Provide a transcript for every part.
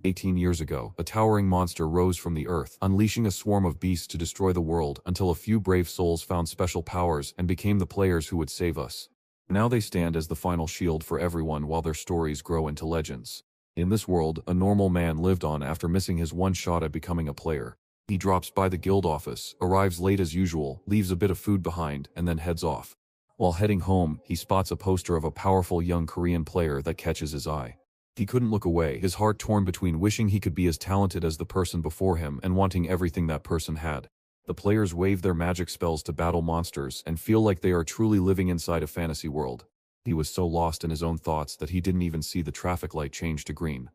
18 years ago, a towering monster rose from the earth, unleashing a swarm of beasts to destroy the world until a few brave souls found special powers and became the players who would save us. Now they stand as the final shield for everyone while their stories grow into legends. In this world, a normal man lived on after missing his one shot at becoming a player. He drops by the guild office, arrives late as usual, leaves a bit of food behind, and then heads off. While heading home, he spots a poster of a powerful young Korean player that catches his eye. He couldn't look away, his heart torn between wishing he could be as talented as the person before him and wanting everything that person had. The players wave their magic spells to battle monsters and feel like they are truly living inside a fantasy world. He was so lost in his own thoughts that he didn't even see the traffic light change to green.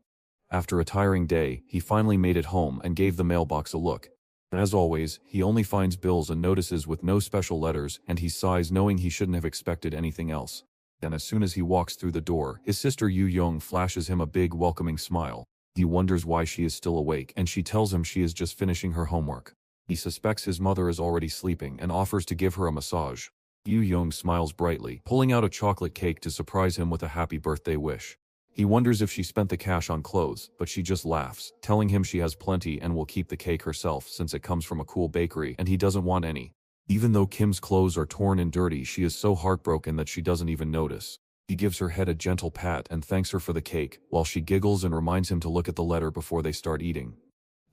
After a tiring day, he finally made it home and gave the mailbox a look. As always, he only finds bills and notices with no special letters, and he sighs knowing he shouldn't have expected anything else. And as soon as he walks through the door, his sister Yu Young flashes him a big welcoming smile. He wonders why she is still awake, and she tells him she is just finishing her homework. He suspects his mother is already sleeping and offers to give her a massage. Yu Young smiles brightly, pulling out a chocolate cake to surprise him with a happy birthday wish. He wonders if she spent the cash on clothes, but she just laughs, telling him she has plenty and will keep the cake herself since it comes from a cool bakery and he doesn't want any. Even though Kim's clothes are torn and dirty, she is so heartbroken that she doesn't even notice. He gives her head a gentle pat and thanks her for the cake, while she giggles and reminds him to look at the letter before they start eating.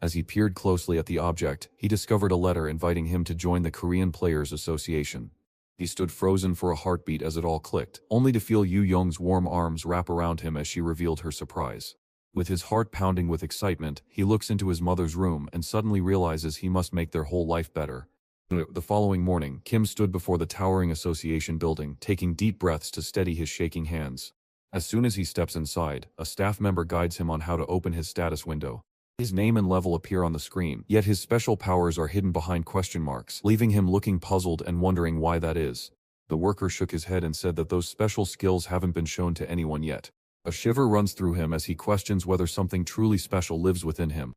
As he peered closely at the object, he discovered a letter inviting him to join the Korean Players Association. He stood frozen for a heartbeat as it all clicked, only to feel Yu Young's warm arms wrap around him as she revealed her surprise. With his heart pounding with excitement, he looks into his mother's room and suddenly realizes he must make their whole life better. The following morning, Kim stood before the towering association building, taking deep breaths to steady his shaking hands. As soon as he steps inside, a staff member guides him on how to open his status window. His name and level appear on the screen, yet his special powers are hidden behind question marks, leaving him looking puzzled and wondering why that is. The worker shook his head and said that those special skills haven't been shown to anyone yet. A shiver runs through him as he questions whether something truly special lives within him.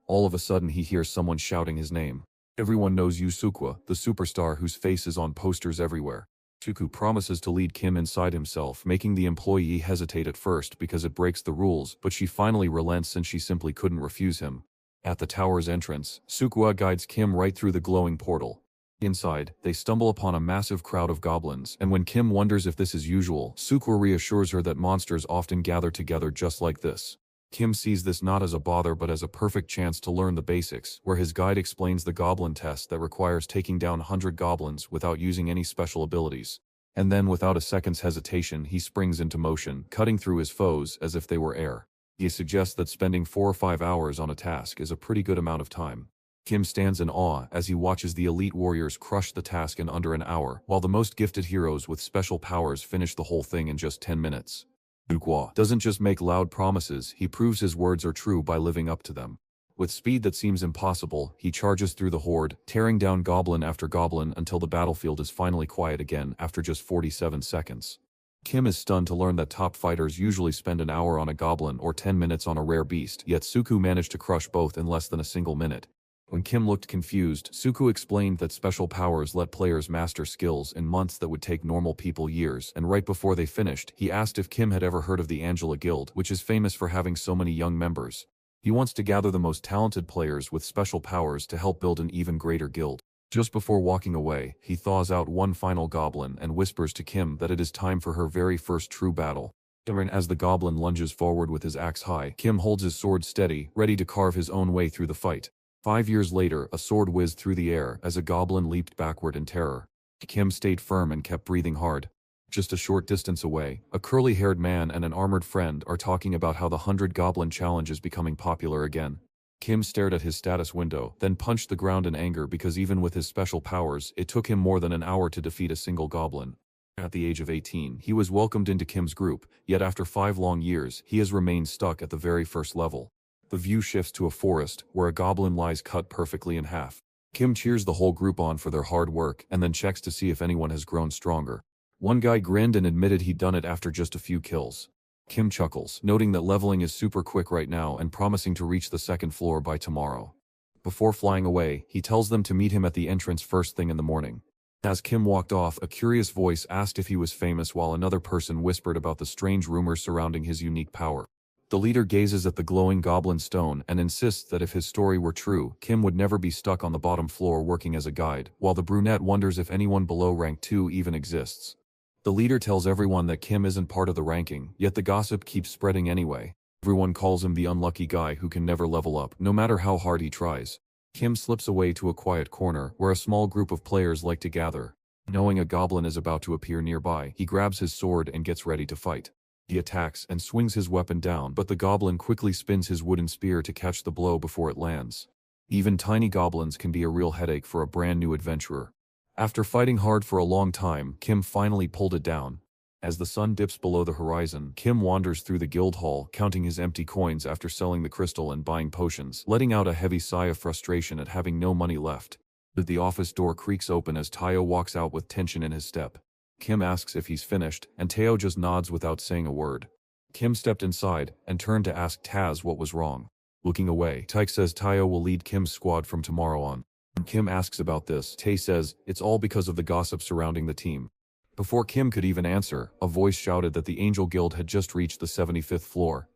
All of a sudden he hears someone shouting his name. Everyone knows Yusukwa, the superstar whose face is on posters everywhere. Shuku promises to lead Kim inside himself, making the employee hesitate at first because it breaks the rules, but she finally relents since she simply couldn't refuse him. At the tower's entrance, Sukwa guides Kim right through the glowing portal. Inside, they stumble upon a massive crowd of goblins, and when Kim wonders if this is usual, Sukwa reassures her that monsters often gather together just like this. Kim sees this not as a bother but as a perfect chance to learn the basics, where his guide explains the goblin test that requires taking down 100 goblins without using any special abilities. And then without a second's hesitation he springs into motion, cutting through his foes as if they were air. He suggests that spending 4 or 5 hours on a task is a pretty good amount of time. Kim stands in awe as he watches the elite warriors crush the task in under an hour, while the most gifted heroes with special powers finish the whole thing in just 10 minutes. Sukwa doesn't just make loud promises, he proves his words are true by living up to them. With speed that seems impossible, he charges through the horde, tearing down goblin after goblin until the battlefield is finally quiet again after just 47 seconds. Kim is stunned to learn that top fighters usually spend an hour on a goblin or 10 minutes on a rare beast, yet Suku managed to crush both in less than a single minute. When Kim looked confused, Suku explained that special powers let players master skills in months that would take normal people years, and right before they finished, he asked if Kim had ever heard of the Angela Guild, which is famous for having so many young members. He wants to gather the most talented players with special powers to help build an even greater guild. Just before walking away, he thaws out one final goblin and whispers to Kim that it is time for her very first true battle. As the goblin lunges forward with his axe high, Kim holds his sword steady, ready to carve his own way through the fight. 5 years later, a sword whizzed through the air as a goblin leaped backward in terror. Kim stayed firm and kept breathing hard. Just a short distance away, a curly-haired man and an armored friend are talking about how the 100 Goblin Challenge is becoming popular again. Kim stared at his status window, then punched the ground in anger because even with his special powers, it took him more than an hour to defeat a single goblin. At the age of 18, he was welcomed into Kim's group, yet after 5 long years, he has remained stuck at the very first level. The view shifts to a forest, where a goblin lies cut perfectly in half. Kim cheers the whole group on for their hard work, and then checks to see if anyone has grown stronger. One guy grinned and admitted he'd done it after just a few kills. Kim chuckles, noting that leveling is super quick right now and promising to reach the 2nd floor by tomorrow. Before flying away, he tells them to meet him at the entrance first thing in the morning. As Kim walked off, a curious voice asked if he was famous while another person whispered about the strange rumors surrounding his unique power. The leader gazes at the glowing goblin stone and insists that if his story were true, Kim would never be stuck on the bottom floor working as a guide, while the brunette wonders if anyone below rank 2 even exists. The leader tells everyone that Kim isn't part of the ranking, yet the gossip keeps spreading anyway. Everyone calls him the unlucky guy who can never level up, no matter how hard he tries. Kim slips away to a quiet corner, where a small group of players like to gather. Knowing a goblin is about to appear nearby, he grabs his sword and gets ready to fight. He attacks and swings his weapon down, but the goblin quickly spins his wooden spear to catch the blow before it lands. Even tiny goblins can be a real headache for a brand new adventurer. After fighting hard for a long time, Kim finally pulled it down. As the sun dips below the horizon, Kim wanders through the guild hall, counting his empty coins after selling the crystal and buying potions, letting out a heavy sigh of frustration at having no money left. The office door creaks open as Tayo walks out with tension in his step. Kim asks if he's finished, and Tayo just nods without saying a word. Kim stepped inside and turned to ask Taz what was wrong. Looking away, Tyke says Tayo will lead Kim's squad from tomorrow on. When Kim asks about this, Tay says it's all because of the gossip surrounding the team. Before Kim could even answer, a voice shouted that the Angel Guild had just reached the 75th floor.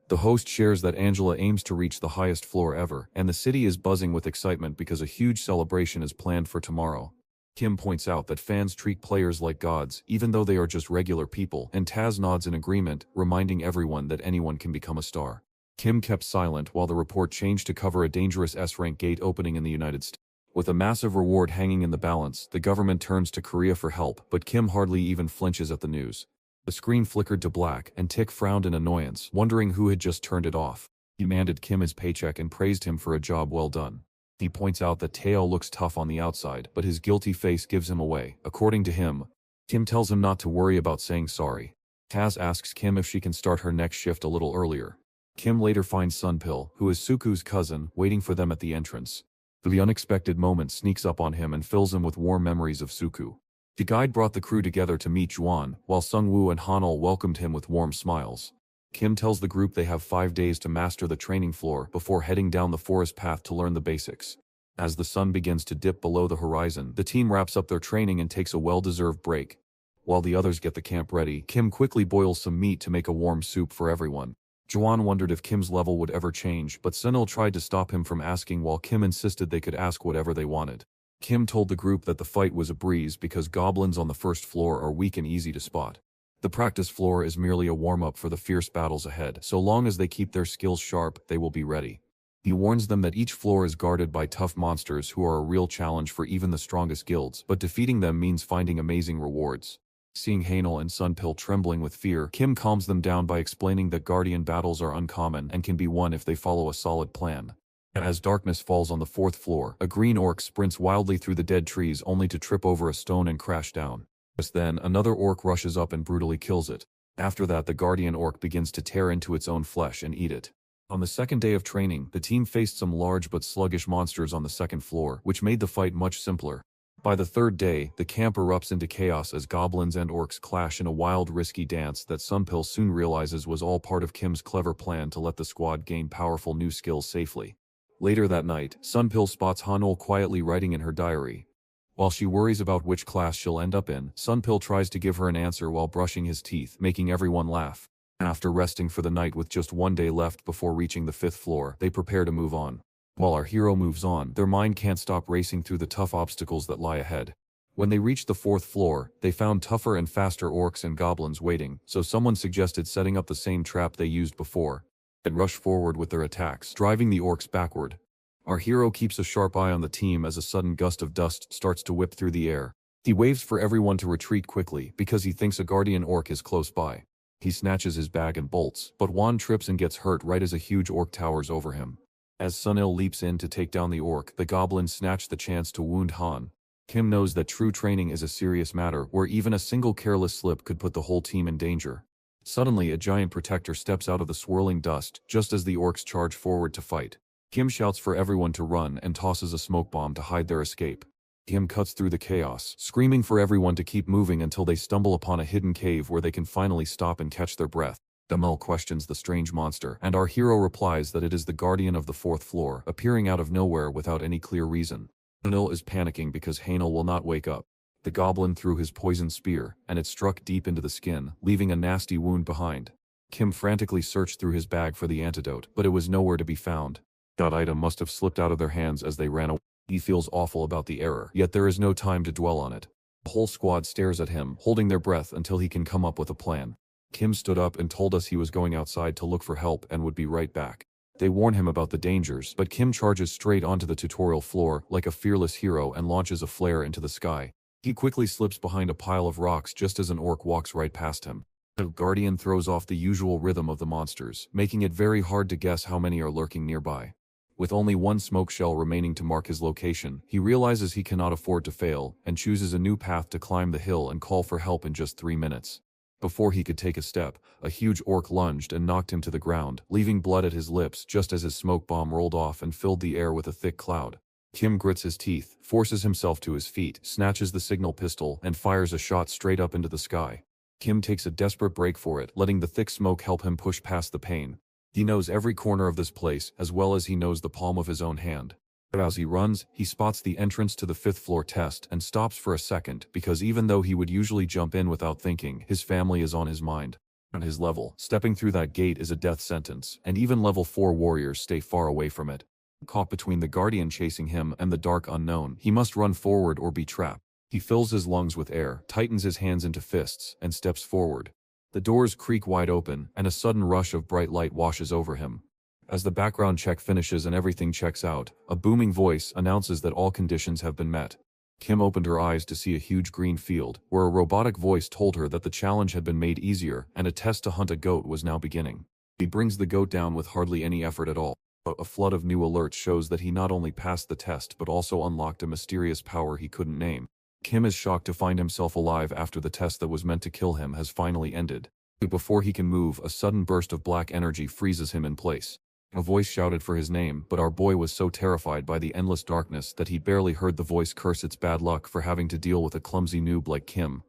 The host shares that Angela aims to reach the highest floor ever, and the city is buzzing with excitement because a huge celebration is planned for tomorrow. Kim points out that fans treat players like gods, even though they are just regular people, and Taz nods in agreement, reminding everyone that anyone can become a star. Kim kept silent while the report changed to cover a dangerous S-rank gate opening in the United States. With a massive reward hanging in the balance, the government turns to Korea for help, but Kim hardly even flinches at the news. The screen flickered to black, and Tick frowned in annoyance, wondering who had just turned it off. He demanded Kim his paycheck and praised him for a job well done. He points out that Teo looks tough on the outside, but his guilty face gives him away. According to him, Kim tells him not to worry about saying sorry. Taz asks Kim if she can start her next shift a little earlier. Kim later finds Sunpill, who is Suku's cousin, waiting for them at the entrance. The unexpected moment sneaks up on him and fills him with warm memories of Suku. The guide brought the crew together to meet Juan, while Sungwoo and Hanul welcomed him with warm smiles. Kim tells the group they have 5 days to master the training floor before heading down the forest path to learn the basics. As the sun begins to dip below the horizon, the team wraps up their training and takes a well-deserved break. While the others get the camp ready, Kim quickly boils some meat to make a warm soup for everyone. Juan wondered if Kim's level would ever change, but Sunil tried to stop him from asking while Kim insisted they could ask whatever they wanted. Kim told the group that the fight was a breeze because goblins on the first floor are weak and easy to spot. The practice floor is merely a warm-up for the fierce battles ahead. So long as they keep their skills sharp, they will be ready. He warns them that each floor is guarded by tough monsters who are a real challenge for even the strongest guilds, but defeating them means finding amazing rewards. Seeing Hanul and Sunpill trembling with fear, Kim calms them down by explaining that guardian battles are uncommon and can be won if they follow a solid plan. As darkness falls on the 4th floor, a green orc sprints wildly through the dead trees only to trip over a stone and crash down. Just then, another orc rushes up and brutally kills it. After that, the guardian orc begins to tear into its own flesh and eat it. On the second day of training, the team faced some large but sluggish monsters on the 2nd floor, which made the fight much simpler. By the 3rd day, the camp erupts into chaos as goblins and orcs clash in a wild, risky dance that Sunpill soon realizes was all part of Kim's clever plan to let the squad gain powerful new skills safely. Later that night, Sunpill spots Hanul quietly writing in her diary. While she worries about which class she'll end up in, Sunpill tries to give her an answer while brushing his teeth, making everyone laugh. After resting for the night with just 1 day left before reaching the 5th floor, they prepare to move on. While our hero moves on, their mind can't stop racing through the tough obstacles that lie ahead. When they reached the 4th floor, they found tougher and faster orcs and goblins waiting, so someone suggested setting up the same trap they used before. And rush forward with their attacks, driving the orcs backward. Our hero keeps a sharp eye on the team as a sudden gust of dust starts to whip through the air. He waves for everyone to retreat quickly because he thinks a guardian orc is close by. He snatches his bag and bolts, but Juan trips and gets hurt right as a huge orc towers over him. As Sunil leaps in to take down the orc, the goblins snatch the chance to wound Han. Kim knows that true training is a serious matter where even a single careless slip could put the whole team in danger. Suddenly, a giant protector steps out of the swirling dust just as the orcs charge forward to fight. Kim shouts for everyone to run and tosses a smoke bomb to hide their escape. Kim cuts through the chaos, screaming for everyone to keep moving until they stumble upon a hidden cave where they can finally stop and catch their breath. Damel questions the strange monster, and our hero replies that it is the guardian of the 4th floor, appearing out of nowhere without any clear reason. Anil is panicking because Hanul will not wake up. The goblin threw his poisoned spear, and it struck deep into the skin, leaving a nasty wound behind. Kim frantically searched through his bag for the antidote, but it was nowhere to be found. That item must have slipped out of their hands as they ran away. He feels awful about the error, yet there is no time to dwell on it. The whole squad stares at him, holding their breath until he can come up with a plan. Kim stood up and told us he was going outside to look for help and would be right back. They warn him about the dangers, but Kim charges straight onto the tutorial floor like a fearless hero and launches a flare into the sky. He quickly slips behind a pile of rocks just as an orc walks right past him. The guardian throws off the usual rhythm of the monsters, making it very hard to guess how many are lurking nearby. With only one smoke shell remaining to mark his location, he realizes he cannot afford to fail, and chooses a new path to climb the hill and call for help in just 3 minutes. Before he could take a step, a huge orc lunged and knocked him to the ground, leaving blood at his lips just as his smoke bomb rolled off and filled the air with a thick cloud. Kim grits his teeth, forces himself to his feet, snatches the signal pistol, and fires a shot straight up into the sky. Kim takes a desperate break for it, letting the thick smoke help him push past the pain. He knows every corner of this place as well as he knows the palm of his own hand. But as he runs, he spots the entrance to the 5th floor test and stops for a second because even though he would usually jump in without thinking, his family is on his mind. On his level, stepping through that gate is a death sentence, and even level 4 warriors stay far away from it. Caught between the guardian chasing him and the dark unknown, he must run forward or be trapped. He fills his lungs with air, tightens his hands into fists, and steps forward. The doors creak wide open, and a sudden rush of bright light washes over him. As the background check finishes and everything checks out, a booming voice announces that all conditions have been met. Kim opened her eyes to see a huge green field, where a robotic voice told her that the challenge had been made easier and a test to hunt a goat was now beginning. He brings the goat down with hardly any effort at all. But a flood of new alerts shows that he not only passed the test but also unlocked a mysterious power he couldn't name. Kim is shocked to find himself alive after the test that was meant to kill him has finally ended. But before he can move, a sudden burst of black energy freezes him in place. A voice shouted for his name, but our boy was so terrified by the endless darkness that he barely heard the voice curse its bad luck for having to deal with a clumsy noob like Kim.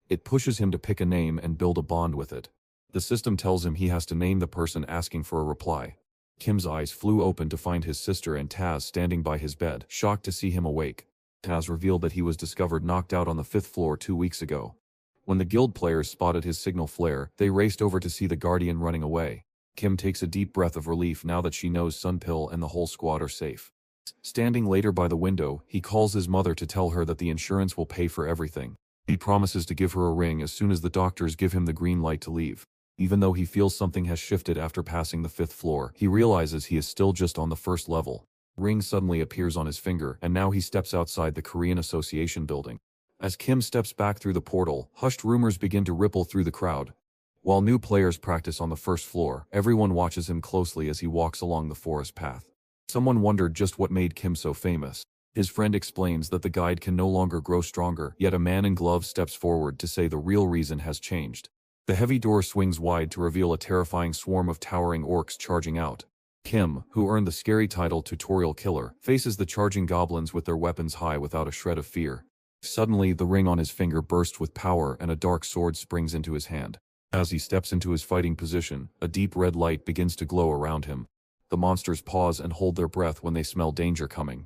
It pushes him to pick a name and build a bond with it. The system tells him he has to name the person asking for a reply. Kim's eyes flew open to find his sister and Taz standing by his bed, shocked to see him awake. Taz revealed that he was discovered knocked out on the 5th floor 2 weeks ago. When the guild players spotted his signal flare, they raced over to see the guardian running away. Kim takes a deep breath of relief now that she knows Sunpill and the whole squad are safe. Standing later by the window, he calls his mother to tell her that the insurance will pay for everything. He promises to give her a ring as soon as the doctors give him the green light to leave. Even though he feels something has shifted after passing the 5th floor, he realizes he is still just on the 1st level. Ring suddenly appears on his finger, and now he steps outside the Korean Association building. As Kim steps back through the portal, hushed rumors begin to ripple through the crowd. While new players practice on the 1st floor, everyone watches him closely as he walks along the forest path. Someone wondered just what made Kim so famous. His friend explains that the guide can no longer grow stronger, yet a man in gloves steps forward to say the real reason has changed. The heavy door swings wide to reveal a terrifying swarm of towering orcs charging out. Kim, who earned the scary title Tutorial Killer, faces the charging goblins with their weapons high without a shred of fear. Suddenly, the ring on his finger bursts with power and a dark sword springs into his hand. As he steps into his fighting position, a deep red light begins to glow around him. The monsters pause and hold their breath when they smell danger coming.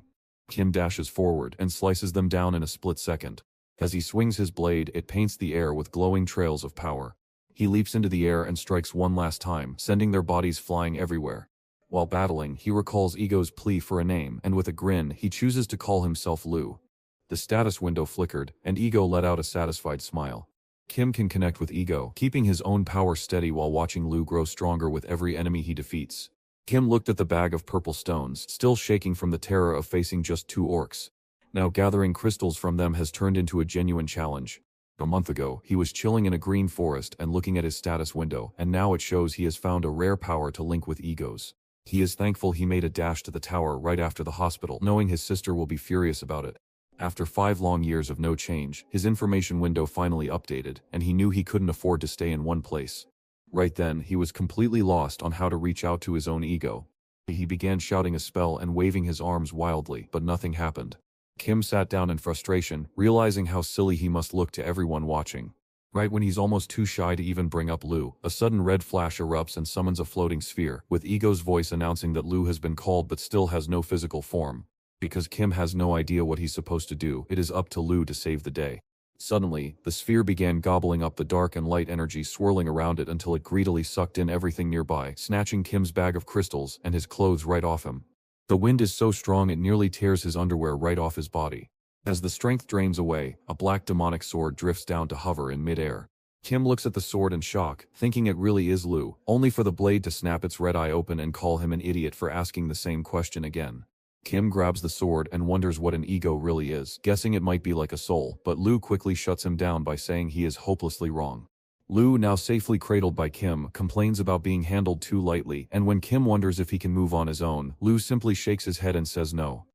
Kim dashes forward and slices them down in a split second. As he swings his blade, it paints the air with glowing trails of power. He leaps into the air and strikes one last time, sending their bodies flying everywhere. While battling, he recalls Ego's plea for a name, and with a grin, he chooses to call himself Lu. The status window flickered, and Ego let out a satisfied smile. Kim can connect with Ego, keeping his own power steady while watching Lu grow stronger with every enemy he defeats. Kim looked at the bag of purple stones, still shaking from the terror of facing just 2 orcs. Now gathering crystals from them has turned into a genuine challenge. A month ago, he was chilling in a green forest and looking at his status window, and now it shows he has found a rare power to link with Ego's. He is thankful he made a dash to the tower right after the hospital, knowing his sister will be furious about it. After 5 long years of no change, his information window finally updated, and he knew he couldn't afford to stay in one place. Right then, he was completely lost on how to reach out to his own ego. He began shouting a spell and waving his arms wildly, but nothing happened. Kim sat down in frustration, realizing how silly he must look to everyone watching. Right when he's almost too shy to even bring up Lu, a sudden red flash erupts and summons a floating sphere, with Ego's voice announcing that Lu has been called but still has no physical form. Because Kim has no idea what he's supposed to do, it is up to Lu to save the day. Suddenly, the sphere began gobbling up the dark and light energy swirling around it until it greedily sucked in everything nearby, snatching Kim's bag of crystals and his clothes right off him. The wind is so strong it nearly tears his underwear right off his body. As the strength drains away, a black demonic sword drifts down to hover in midair. Kim looks at the sword in shock, thinking it really is Lu, only for the blade to snap its red eye open and call him an idiot for asking the same question again. Kim grabs the sword and wonders what an ego really is, guessing it might be like a soul, but Lu quickly shuts him down by saying he is hopelessly wrong. Lu, now safely cradled by Kim, complains about being handled too lightly, and when Kim wonders if he can move on his own, Lu simply shakes his head and says no.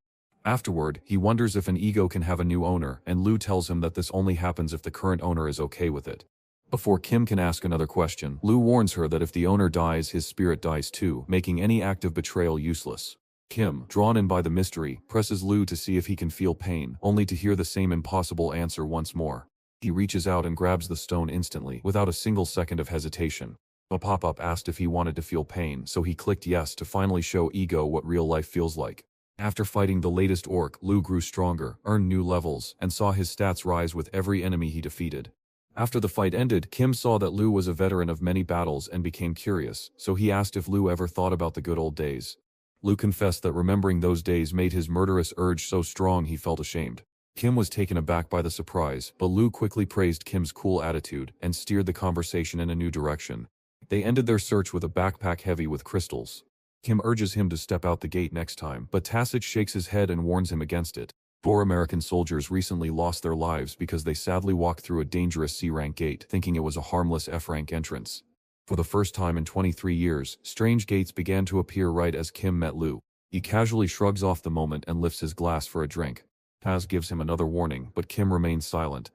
Afterward, he wonders if an ego can have a new owner, and Lu tells him that this only happens if the current owner is okay with it. Before Kim can ask another question, Lu warns her that if the owner dies, his spirit dies too, making any act of betrayal useless. Kim, drawn in by the mystery, presses Lu to see if he can feel pain, only to hear the same impossible answer once more. He reaches out and grabs the stone instantly, without a single second of hesitation. A pop-up asked if he wanted to feel pain, so he clicked yes to finally show Ego what real life feels like. After fighting the latest orc, Lu grew stronger, earned new levels, and saw his stats rise with every enemy he defeated. After the fight ended, Kim saw that Lu was a veteran of many battles and became curious, so he asked if Lu ever thought about the good old days. Lu confessed that remembering those days made his murderous urge so strong he felt ashamed. Kim was taken aback by the surprise, but Lu quickly praised Kim's cool attitude and steered the conversation in a new direction. They ended their search with a backpack heavy with crystals. Kim urges him to step out the gate next time, but Tacit shakes his head and warns him against it. 4 American soldiers recently lost their lives because they sadly walked through a dangerous C-rank gate, thinking it was a harmless F-rank entrance. For the first time in 23 years, strange gates began to appear right as Kim met Lu. He casually shrugs off the moment and lifts his glass for a drink. Taz gives him another warning, but Kim remains silent.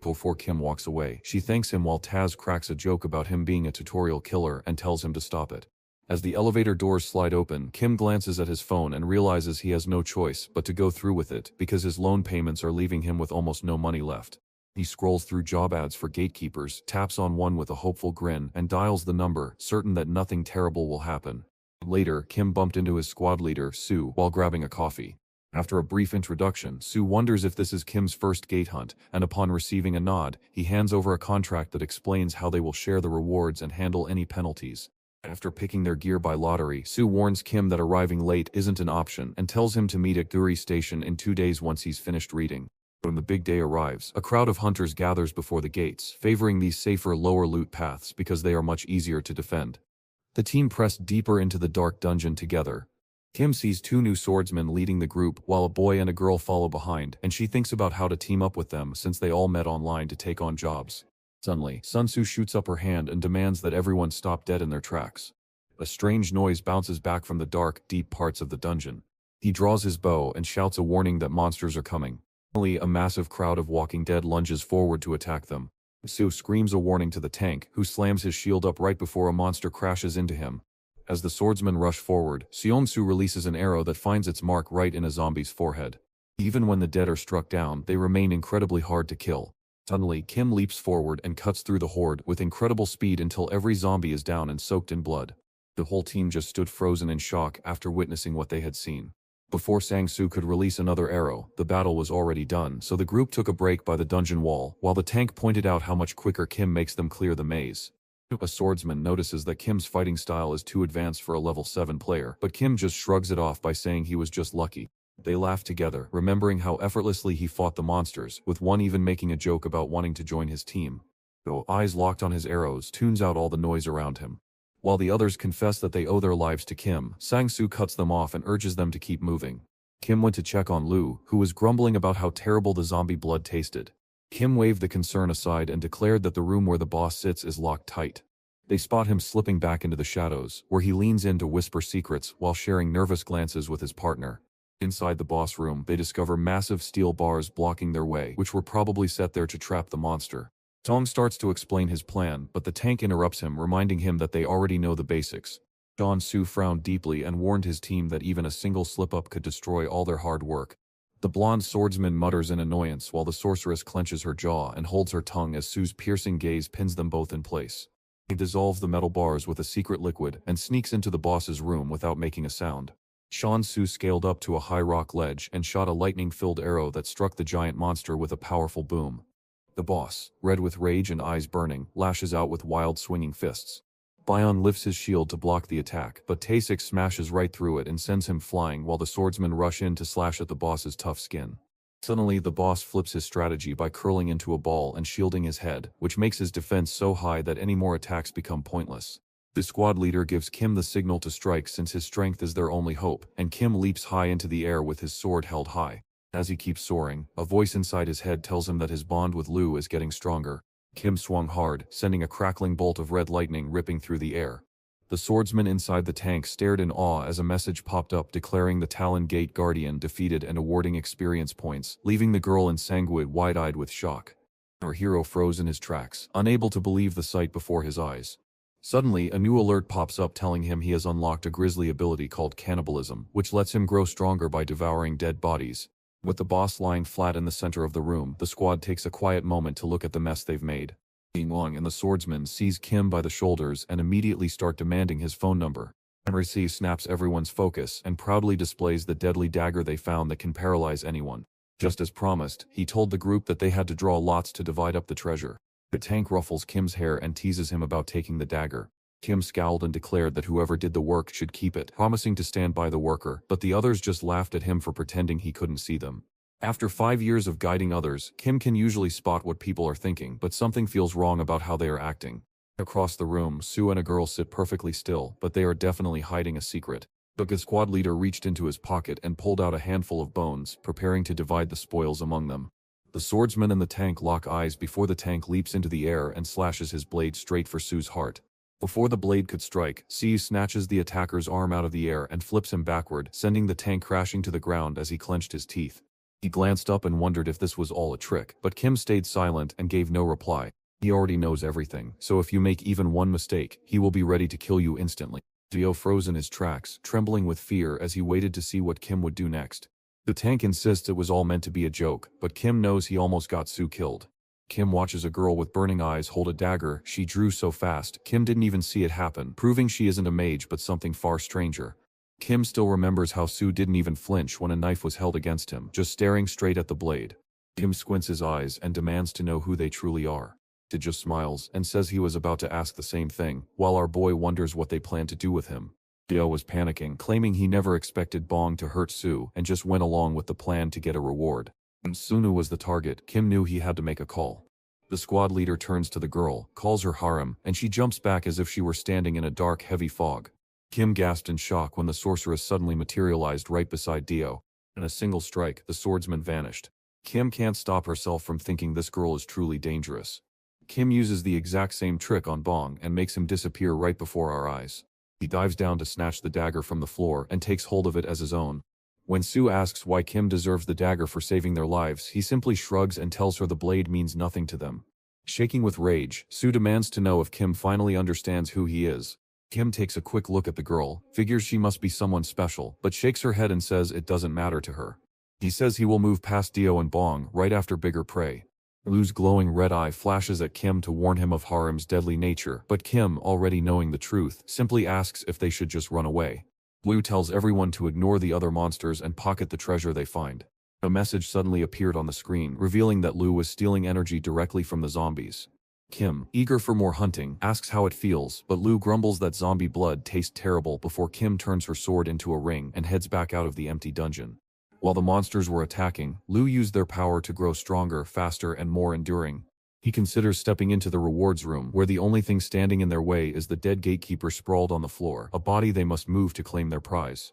Before Kim walks away, she thanks him while Taz cracks a joke about him being a tutorial killer and tells him to stop it. As the elevator doors slide open, Kim glances at his phone and realizes he has no choice but to go through with it because his loan payments are leaving him with almost no money left. He scrolls through job ads for gatekeepers, taps on one with a hopeful grin, and dials the number, certain that nothing terrible will happen. Later, Kim bumped into his squad leader, Sue, while grabbing a coffee. After a brief introduction, Sue wonders if this is Kim's first gate hunt, and upon receiving a nod, he hands over a contract that explains how they will share the rewards and handle any penalties. After picking their gear by lottery, Sue warns Kim that arriving late isn't an option and tells him to meet at Guri Station in 2 days once he's finished reading. When the big day arrives, a crowd of hunters gathers before the gates, favoring these safer lower loot paths because they are much easier to defend. The team pressed deeper into the dark dungeon together. Kim sees 2 new swordsmen leading the group while a boy and a girl follow behind, and she thinks about how to team up with them since they all met online to take on jobs. Suddenly, Sun Tzu shoots up her hand and demands that everyone stop dead in their tracks. A strange noise bounces back from the dark, deep parts of the dungeon. He draws his bow and shouts a warning that monsters are coming. Suddenly, a massive crowd of walking dead lunges forward to attack them. Su screams a warning to the tank, who slams his shield up right before a monster crashes into him. As the swordsmen rush forward, Seong-su releases an arrow that finds its mark right in a zombie's forehead. Even when the dead are struck down, they remain incredibly hard to kill. Suddenly, Kim leaps forward and cuts through the horde with incredible speed until every zombie is down and soaked in blood. The whole team just stood frozen in shock after witnessing what they had seen. Before Sang-soo could release another arrow, the battle was already done, so the group took a break by the dungeon wall, while the tank pointed out how much quicker Kim makes them clear the maze. A swordsman notices that Kim's fighting style is too advanced for a level 7 player, but Kim just shrugs it off by saying he was just lucky. They laugh together, remembering how effortlessly he fought the monsters, with one even making a joke about wanting to join his team. Though eyes locked on his arrows tunes out all the noise around him. While the others confess that they owe their lives to Kim, Sang-soo cuts them off and urges them to keep moving. Kim went to check on Lu, who was grumbling about how terrible the zombie blood tasted. Kim waved the concern aside and declared that the room where the boss sits is locked tight. They spot him slipping back into the shadows, where he leans in to whisper secrets while sharing nervous glances with his partner. Inside the boss room, they discover massive steel bars blocking their way, which were probably set there to trap the monster. Tong starts to explain his plan, but the tank interrupts him, reminding him that they already know the basics. Seong-su frowned deeply and warned his team that even a single slip-up could destroy all their hard work. The blonde swordsman mutters in annoyance while the sorceress clenches her jaw and holds her tongue as Sue's piercing gaze pins them both in place. He dissolves the metal bars with a secret liquid and sneaks into the boss's room without making a sound. Seong-su scaled up to a high rock ledge and shot a lightning-filled arrow that struck the giant monster with a powerful boom. The boss, red with rage and eyes burning, lashes out with wild swinging fists. Bion lifts his shield to block the attack, but Taesik smashes right through it and sends him flying while the swordsmen rush in to slash at the boss's tough skin. Suddenly, the boss flips his strategy by curling into a ball and shielding his head, which makes his defense so high that any more attacks become pointless. The squad leader gives Kim the signal to strike since his strength is their only hope, and Kim leaps high into the air with his sword held high. As he keeps soaring, a voice inside his head tells him that his bond with Lu is getting stronger. Kim swung hard, sending a crackling bolt of red lightning ripping through the air. The swordsman inside the tank stared in awe as a message popped up declaring the Talon Gate Guardian defeated and awarding experience points, leaving the girl and Sanguid wide-eyed with shock. Our hero froze in his tracks, unable to believe the sight before his eyes. Suddenly, a new alert pops up telling him he has unlocked a grisly ability called cannibalism, which lets him grow stronger by devouring dead bodies. With the boss lying flat in the center of the room, the squad takes a quiet moment to look at the mess they've made. Yinglong and the swordsman seize Kim by the shoulders and immediately start demanding his phone number. Enrici snaps everyone's focus and proudly displays the deadly dagger they found that can paralyze anyone. Just as promised, he told the group that they had to draw lots to divide up the treasure. The tank ruffles Kim's hair and teases him about taking the dagger. Kim scowled and declared that whoever did the work should keep it, promising to stand by the worker, but the others just laughed at him for pretending he couldn't see them. After 5 years of guiding others, Kim can usually spot what people are thinking, but something feels wrong about how they are acting. Across the room, Sue and a girl sit perfectly still, but they are definitely hiding a secret. The squad leader reached into his pocket and pulled out a handful of bones, preparing to divide the spoils among them. The swordsman and the tank lock eyes before the tank leaps into the air and slashes his blade straight for Sue's heart. Before the blade could strike, Sue snatches the attacker's arm out of the air and flips him backward, sending the tank crashing to the ground as he clenched his teeth. He glanced up and wondered if this was all a trick, but Kim stayed silent and gave no reply. He already knows everything, so if you make even one mistake, he will be ready to kill you instantly. Dio froze in his tracks, trembling with fear as he waited to see what Kim would do next. The tank insists it was all meant to be a joke, but Kim knows he almost got Sue killed. Kim watches a girl with burning eyes hold a dagger she drew so fast, Kim didn't even see it happen, proving she isn't a mage but something far stranger. Kim still remembers how Sue didn't even flinch when a knife was held against him, just staring straight at the blade. Kim squints his eyes and demands to know who they truly are. Sid just smiles and says he was about to ask the same thing, while our boy wonders what they plan to do with him. Dio was panicking, claiming he never expected Bong to hurt Sue and just went along with the plan to get a reward. When Sunu was the target, Kim knew he had to make a call. The squad leader turns to the girl, calls her harem, and she jumps back as if she were standing in a dark, heavy fog. Kim gasped in shock when the sorceress suddenly materialized right beside Dio. In a single strike, the swordsman vanished. Kim can't stop herself from thinking this girl is truly dangerous. Kim uses the exact same trick on Bong and makes him disappear right before our eyes. He dives down to snatch the dagger from the floor and takes hold of it as his own. When Sue asks why Kim deserves the dagger for saving their lives, he simply shrugs and tells her the blade means nothing to them. Shaking with rage, Sue demands to know if Kim finally understands who he is. Kim takes a quick look at the girl, figures she must be someone special, but shakes her head and says it doesn't matter to her. He says he will move past Dio and Bong right after bigger prey. Lu's glowing red eye flashes at Kim to warn him of Harem's deadly nature, but Kim, already knowing the truth, simply asks if they should just run away. Lu tells everyone to ignore the other monsters and pocket the treasure they find. A message suddenly appeared on the screen, revealing that Lu was stealing energy directly from the zombies. Kim, eager for more hunting, asks how it feels, but Lu grumbles that zombie blood tastes terrible before Kim turns her sword into a ring and heads back out of the empty dungeon. While the monsters were attacking, Lu used their power to grow stronger, faster, and more enduring. He considers stepping into the rewards room, where the only thing standing in their way is the dead gatekeeper sprawled on the floor, a body they must move to claim their prize.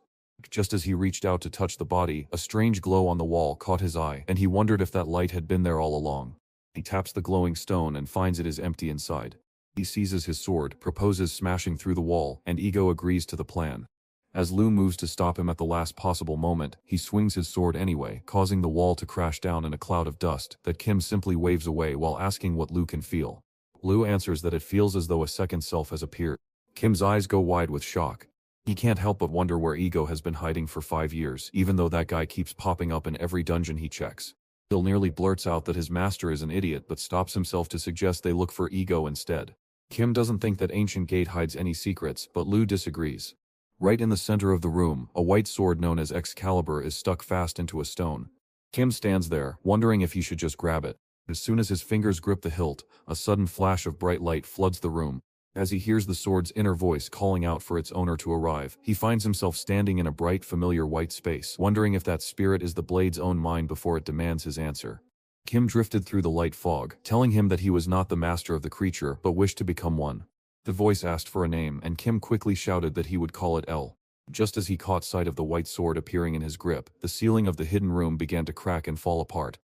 Just as he reached out to touch the body, a strange glow on the wall caught his eye, and he wondered if that light had been there all along. He taps the glowing stone and finds it is empty inside. He seizes his sword, proposes smashing through the wall, and Ego agrees to the plan. As Lu moves to stop him at the last possible moment, he swings his sword anyway, causing the wall to crash down in a cloud of dust that Kim simply waves away while asking what Lu can feel. Lu answers that it feels as though a second self has appeared. Kim's eyes go wide with shock. He can't help but wonder where Ego has been hiding for 5 years, even though that guy keeps popping up in every dungeon he checks. Bill nearly blurts out that his master is an idiot but stops himself to suggest they look for Ego instead. Kim doesn't think that Ancient Gate hides any secrets, but Lu disagrees. Right in the center of the room, a white sword known as Excalibur is stuck fast into a stone. Kim stands there, wondering if he should just grab it. As soon as his fingers grip the hilt, a sudden flash of bright light floods the room. As he hears the sword's inner voice calling out for its owner to arrive, he finds himself standing in a bright, familiar white space, wondering if that spirit is the blade's own mind before it demands his answer. Kim drifted through the light fog, telling him that he was not the master of the creature, but wished to become one. The voice asked for a name, and Kim quickly shouted that he would call it L. Just as he caught sight of the white sword appearing in his grip, the ceiling of the hidden room began to crack and fall apart.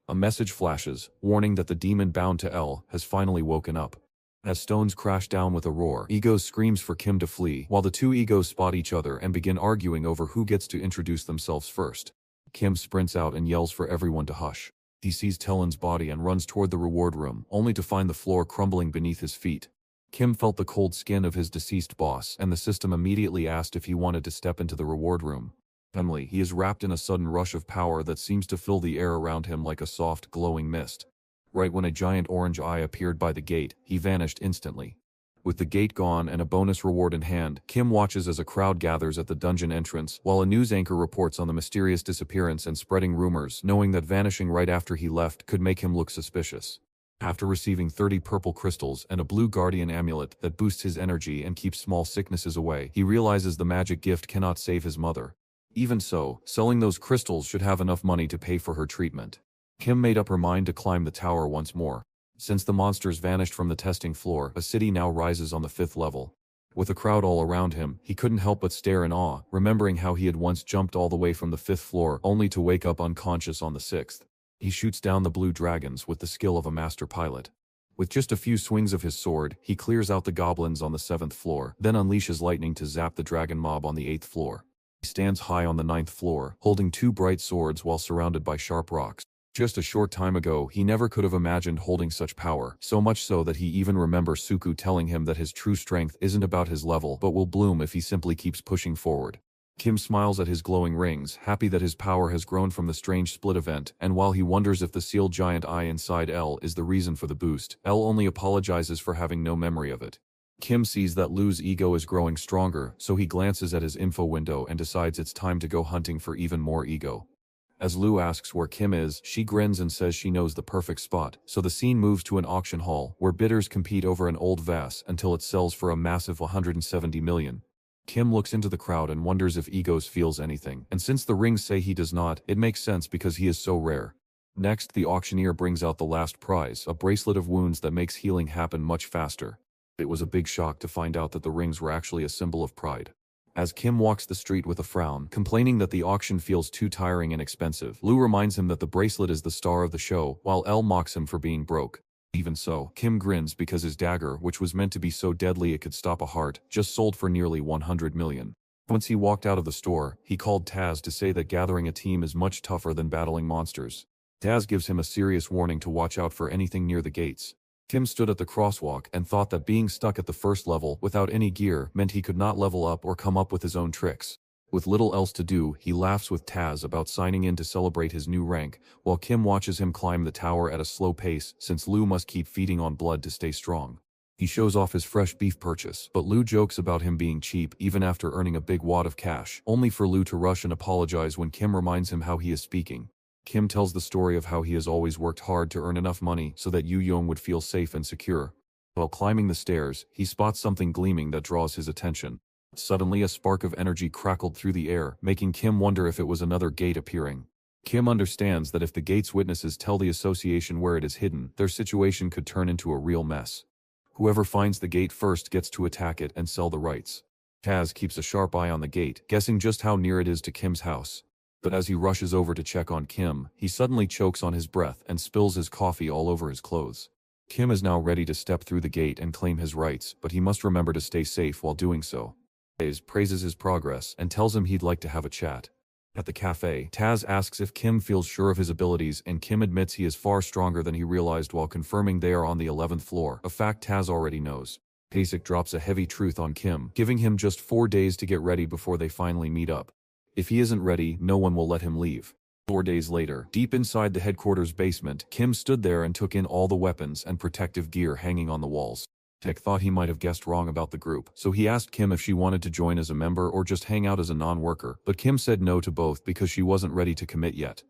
A message flashes, warning that the demon bound to L has finally woken up. As stones crash down with a roar, Ego screams for Kim to flee, while the two egos spot each other and begin arguing over who gets to introduce themselves first. Kim sprints out and yells for everyone to hush. He sees Talon's body and runs toward the reward room, only to find the floor crumbling beneath his feet. Kim felt the cold skin of his deceased boss, and the system immediately asked if he wanted to step into the reward room. Suddenly, he is wrapped in a sudden rush of power that seems to fill the air around him like a soft, glowing mist. Right when a giant orange eye appeared by the gate, he vanished instantly. With the gate gone and a bonus reward in hand, Kim watches as a crowd gathers at the dungeon entrance, while a news anchor reports on the mysterious disappearance and spreading rumors, knowing that vanishing right after he left could make him look suspicious. After receiving 30 purple crystals and a blue guardian amulet that boosts his energy and keeps small sicknesses away, he realizes the magic gift cannot save his mother. Even so, selling those crystals should have enough money to pay for her treatment. Kim made up her mind to climb the tower once more. Since the monsters vanished from the testing floor, a city now rises on the 5th level. With a crowd all around him, he couldn't help but stare in awe, remembering how he had once jumped all the way from the 5th floor only to wake up unconscious on the 6th. He shoots down the blue dragons with the skill of a master pilot. With just a few swings of his sword, he clears out the goblins on the 7th floor, then unleashes lightning to zap the dragon mob on the 8th floor. He stands high on the 9th floor, holding two bright swords while surrounded by sharp rocks. Just a short time ago, he never could have imagined holding such power, so much so that he even remembers Suku telling him that his true strength isn't about his level but will bloom if he simply keeps pushing forward. Kim smiles at his glowing rings, happy that his power has grown from the strange split event, and while he wonders if the sealed giant eye inside L is the reason for the boost, L only apologizes for having no memory of it. Kim sees that Lu's ego is growing stronger, so he glances at his info window and decides it's time to go hunting for even more ego. As Lu asks where Kim is, she grins and says she knows the perfect spot, so the scene moves to an auction hall, where bidders compete over an old vase until it sells for a massive 170 million. Kim looks into the crowd and wonders if Egos feels anything, and since the rings say he does not, it makes sense because he is so rare. Next, the auctioneer brings out the last prize, a bracelet of wounds that makes healing happen much faster. It was a big shock to find out that the rings were actually a symbol of pride. As Kim walks the street with a frown, complaining that the auction feels too tiring and expensive, Lu reminds him that the bracelet is the star of the show, while Elle mocks him for being broke. Even so, Kim grins because his dagger, which was meant to be so deadly it could stop a heart, just sold for nearly 100 million. Once he walked out of the store, he called Taz to say that gathering a team is much tougher than battling monsters. Taz gives him a serious warning to watch out for anything near the gates. Kim stood at the crosswalk and thought that being stuck at the first level without any gear meant he could not level up or come up with his own tricks. With little else to do, he laughs with Taz about signing in to celebrate his new rank, while Kim watches him climb the tower at a slow pace since Lu must keep feeding on blood to stay strong. He shows off his fresh beef purchase, but Lu jokes about him being cheap even after earning a big wad of cash, only for Lu to rush and apologize when Kim reminds him how he is speaking. Kim tells the story of how he has always worked hard to earn enough money so that Yu Yong would feel safe and secure. While climbing the stairs, he spots something gleaming that draws his attention. Suddenly a spark of energy crackled through the air, making Kim wonder if it was another gate appearing. Kim understands that if the gate's witnesses tell the association where it is hidden, their situation could turn into a real mess. Whoever finds the gate first gets to attack it and sell the rights. Taz keeps a sharp eye on the gate, guessing just how near it is to Kim's house. But as he rushes over to check on Kim, he suddenly chokes on his breath and spills his coffee all over his clothes. Kim is now ready to step through the gate and claim his rights, but he must remember to stay safe while doing so. Taz praises his progress and tells him he'd like to have a chat. At the cafe, Taz asks if Kim feels sure of his abilities, and Kim admits he is far stronger than he realized while confirming they are on the 11th floor, a fact Taz already knows. Basic drops a heavy truth on Kim, giving him just 4 days to get ready before they finally meet up. If he isn't ready, no one will let him leave. 4 days later, deep inside the headquarters basement, Kim stood there and took in all the weapons and protective gear hanging on the walls. Tech thought he might have guessed wrong about the group, so he asked Kim if she wanted to join as a member or just hang out as a non-worker, but Kim said no to both because she wasn't ready to commit yet.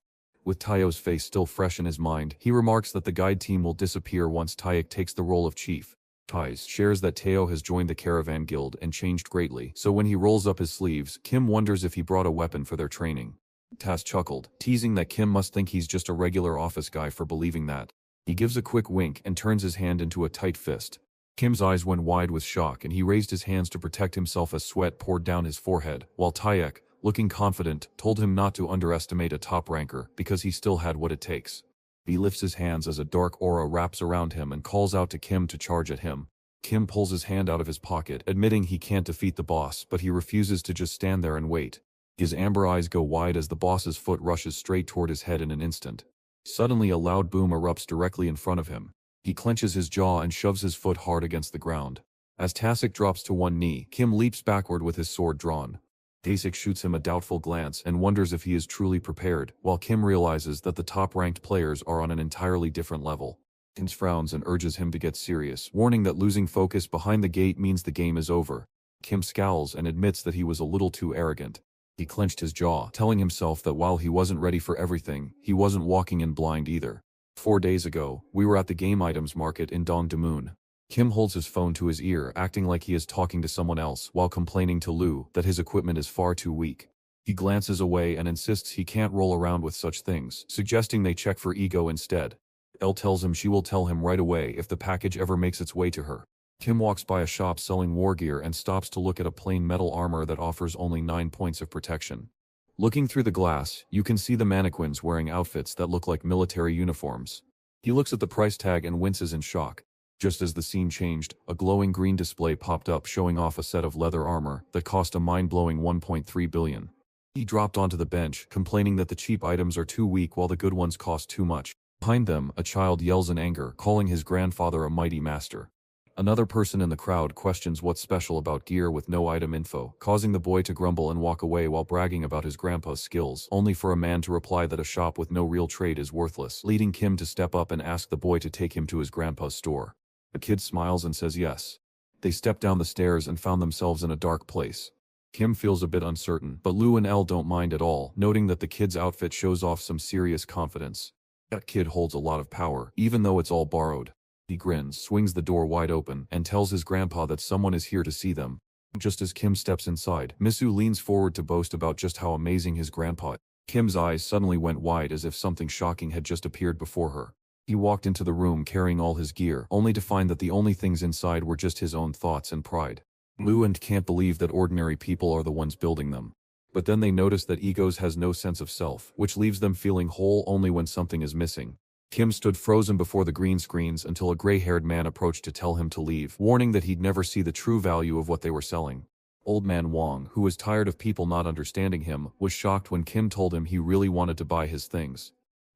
With Tayo's face still fresh in his mind, he remarks that the guide team will disappear once Tayak takes the role of chief. Tais shares that Teo has joined the Caravan Guild and changed greatly, so when he rolls up his sleeves, Kim wonders if he brought a weapon for their training. Tas chuckled, teasing that Kim must think he's just a regular office guy for believing that. He gives a quick wink and turns his hand into a tight fist. Kim's eyes went wide with shock and he raised his hands to protect himself as sweat poured down his forehead, while Tayak, looking confident, told him not to underestimate a top ranker because he still had what it takes. He lifts his hands as a dark aura wraps around him and calls out to Kim to charge at him. Kim pulls his hand out of his pocket, admitting he can't defeat the boss, but he refuses to just stand there and wait. His amber eyes go wide as the boss's foot rushes straight toward his head in an instant. Suddenly a loud boom erupts directly in front of him. He clenches his jaw and shoves his foot hard against the ground. As Tasik drops to one knee, Kim leaps backward with his sword drawn. Tasik shoots him a doubtful glance and wonders if he is truly prepared, while Kim realizes that the top-ranked players are on an entirely different level. Kim frowns and urges him to get serious, warning that losing focus behind the gate means the game is over. Kim scowls and admits that he was a little too arrogant. He clenched his jaw, telling himself that while he wasn't ready for everything, he wasn't walking in blind either. 4 days ago, we were at the game items market in Dongdaemun. Kim holds his phone to his ear, acting like he is talking to someone else while complaining to Lu that his equipment is far too weak. He glances away and insists he can't roll around with such things, suggesting they check for ego instead. Elle tells him she will tell him right away if the package ever makes its way to her. Kim walks by a shop selling war gear and stops to look at a plain metal armor that offers only 9 points of protection. Looking through the glass, you can see the mannequins wearing outfits that look like military uniforms. He looks at the price tag and winces in shock. Just as the scene changed, a glowing green display popped up showing off a set of leather armor that cost a mind-blowing 1.3 billion. He dropped onto the bench, complaining that the cheap items are too weak while the good ones cost too much. Behind them, a child yells in anger, calling his grandfather a mighty master. Another person in the crowd questions what's special about gear with no item info, causing the boy to grumble and walk away while bragging about his grandpa's skills, only for a man to reply that a shop with no real trade is worthless, leading Kim to step up and ask the boy to take him to his grandpa's store. The kid smiles and says yes. They step down the stairs and found themselves in a dark place. Kim feels a bit uncertain, but Lu and Elle don't mind at all, noting that the kid's outfit shows off some serious confidence. That kid holds a lot of power, even though it's all borrowed. He grins, swings the door wide open, and tells his grandpa that someone is here to see them. Just as Kim steps inside, Misu leans forward to boast about just how amazing his grandpa is. Kim's eyes suddenly went wide as if something shocking had just appeared before her. He walked into the room carrying all his gear, only to find that the only things inside were just his own thoughts and pride. Lu can't believe that ordinary people are the ones building them. But then they notice that egos has no sense of self, which leaves them feeling whole only when something is missing. Kim stood frozen before the green screens until a gray-haired man approached to tell him to leave, warning that he'd never see the true value of what they were selling. Old man Wong, who was tired of people not understanding him, was shocked when Kim told him he really wanted to buy his things.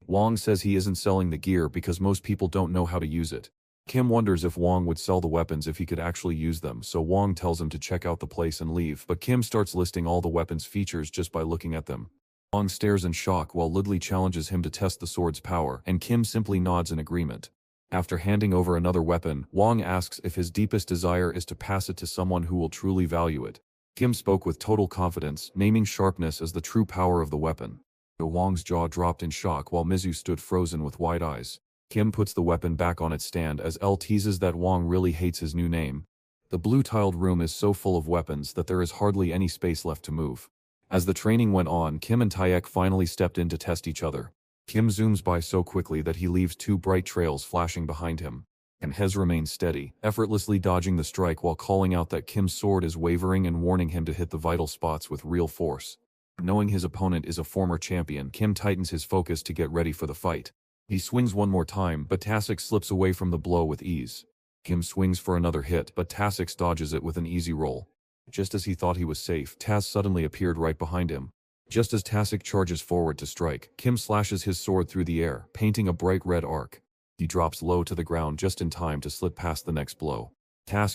Wong says he isn't selling the gear because most people don't know how to use it. Kim wonders if Wong would sell the weapons if he could actually use them, so Wong tells him to check out the place and leave, but Kim starts listing all the weapons' features just by looking at them. Wong stares in shock while Lidley challenges him to test the sword's power, and Kim simply nods in agreement. After handing over another weapon, Wong asks if his deepest desire is to pass it to someone who will truly value it. Kim spoke with total confidence, naming sharpness as the true power of the weapon. Wong's jaw dropped in shock while Mizu stood frozen with wide eyes. Kim puts the weapon back on its stand as Elle teases that Wong really hates his new name. The blue-tiled room is so full of weapons that there is hardly any space left to move. As the training went on, Kim and Taek finally stepped in to test each other. Kim zooms by so quickly that he leaves 2 bright trails flashing behind him. And Hez remains steady, effortlessly dodging the strike while calling out that Kim's sword is wavering and warning him to hit the vital spots with real force. Knowing his opponent is a former champion, Kim tightens his focus to get ready for the fight. He swings one more time, but Tasik slips away from the blow with ease. Kim swings for another hit, but Tasik dodges it with an easy roll. Just as he thought he was safe, Taz suddenly appeared right behind him. Just as Tasik charges forward to strike, Kim slashes his sword through the air, painting a bright red arc. He drops low to the ground just in time to slip past the next blow.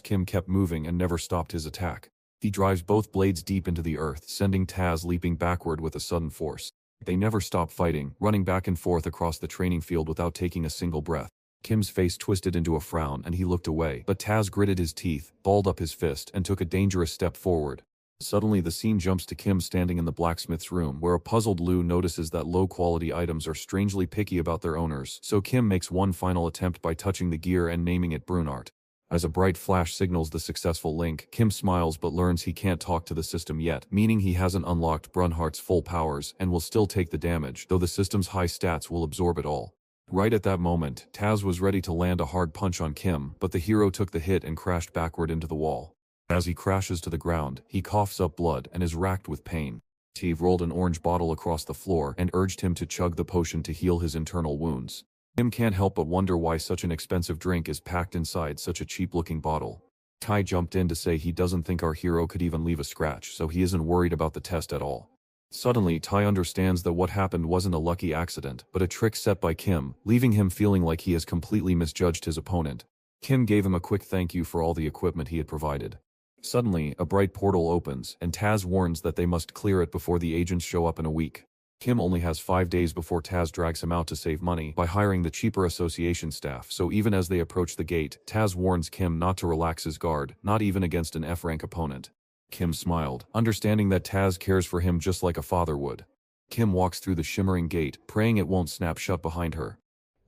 Kim kept moving and never stopped his attack. He drives both blades deep into the earth, sending Taz leaping backward with a sudden force. They never stop fighting, running back and forth across the training field without taking a single breath. Kim's face twisted into a frown and he looked away, but Taz gritted his teeth, balled up his fist, and took a dangerous step forward. Suddenly the scene jumps to Kim standing in the blacksmith's room, where a puzzled Lu notices that low-quality items are strangely picky about their owners, so Kim makes one final attempt by touching the gear and naming it Brunart. As a bright flash signals the successful link, Kim smiles but learns he can't talk to the system yet, meaning he hasn't unlocked Brunhart's full powers and will still take the damage, though the system's high stats will absorb it all. Right at that moment, Taz was ready to land a hard punch on Kim, but the hero took the hit and crashed backward into the wall. As he crashes to the ground, he coughs up blood and is racked with pain. Steve rolled an orange bottle across the floor and urged him to chug the potion to heal his internal wounds. Kim can't help but wonder why such an expensive drink is packed inside such a cheap-looking bottle. Tai jumped in to say he doesn't think our hero could even leave a scratch, so he isn't worried about the test at all. Suddenly, Tai understands that what happened wasn't a lucky accident, but a trick set by Kim, leaving him feeling like he has completely misjudged his opponent. Kim gave him a quick thank you for all the equipment he had provided. Suddenly, a bright portal opens, and Taz warns that they must clear it before the agents show up in a week. Kim only has 5 days before Taz drags him out to save money by hiring the cheaper association staff, so even as they approach the gate, Taz warns Kim not to relax his guard, not even against an F-rank opponent. Kim smiled, understanding that Taz cares for him just like a father would. Kim walks through the shimmering gate, praying it won't snap shut behind her.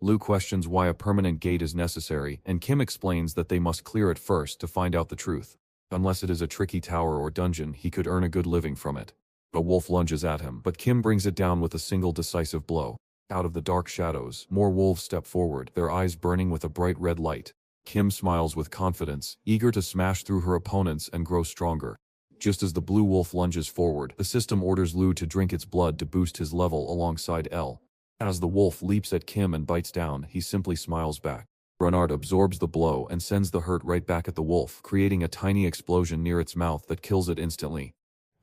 Lu questions why a permanent gate is necessary, and Kim explains that they must clear it first to find out the truth. Unless it is a tricky tower or dungeon, he could earn a good living from it. A wolf lunges at him, but Kim brings it down with a single decisive blow. Out of the dark shadows, more wolves step forward, their eyes burning with a bright red light. Kim smiles with confidence, eager to smash through her opponents and grow stronger. Just as the blue wolf lunges forward, the system orders Lu to drink its blood to boost his level alongside L. As the wolf leaps at Kim and bites down, he simply smiles back. Brunart absorbs the blow and sends the hurt right back at the wolf, creating a tiny explosion near its mouth that kills it instantly.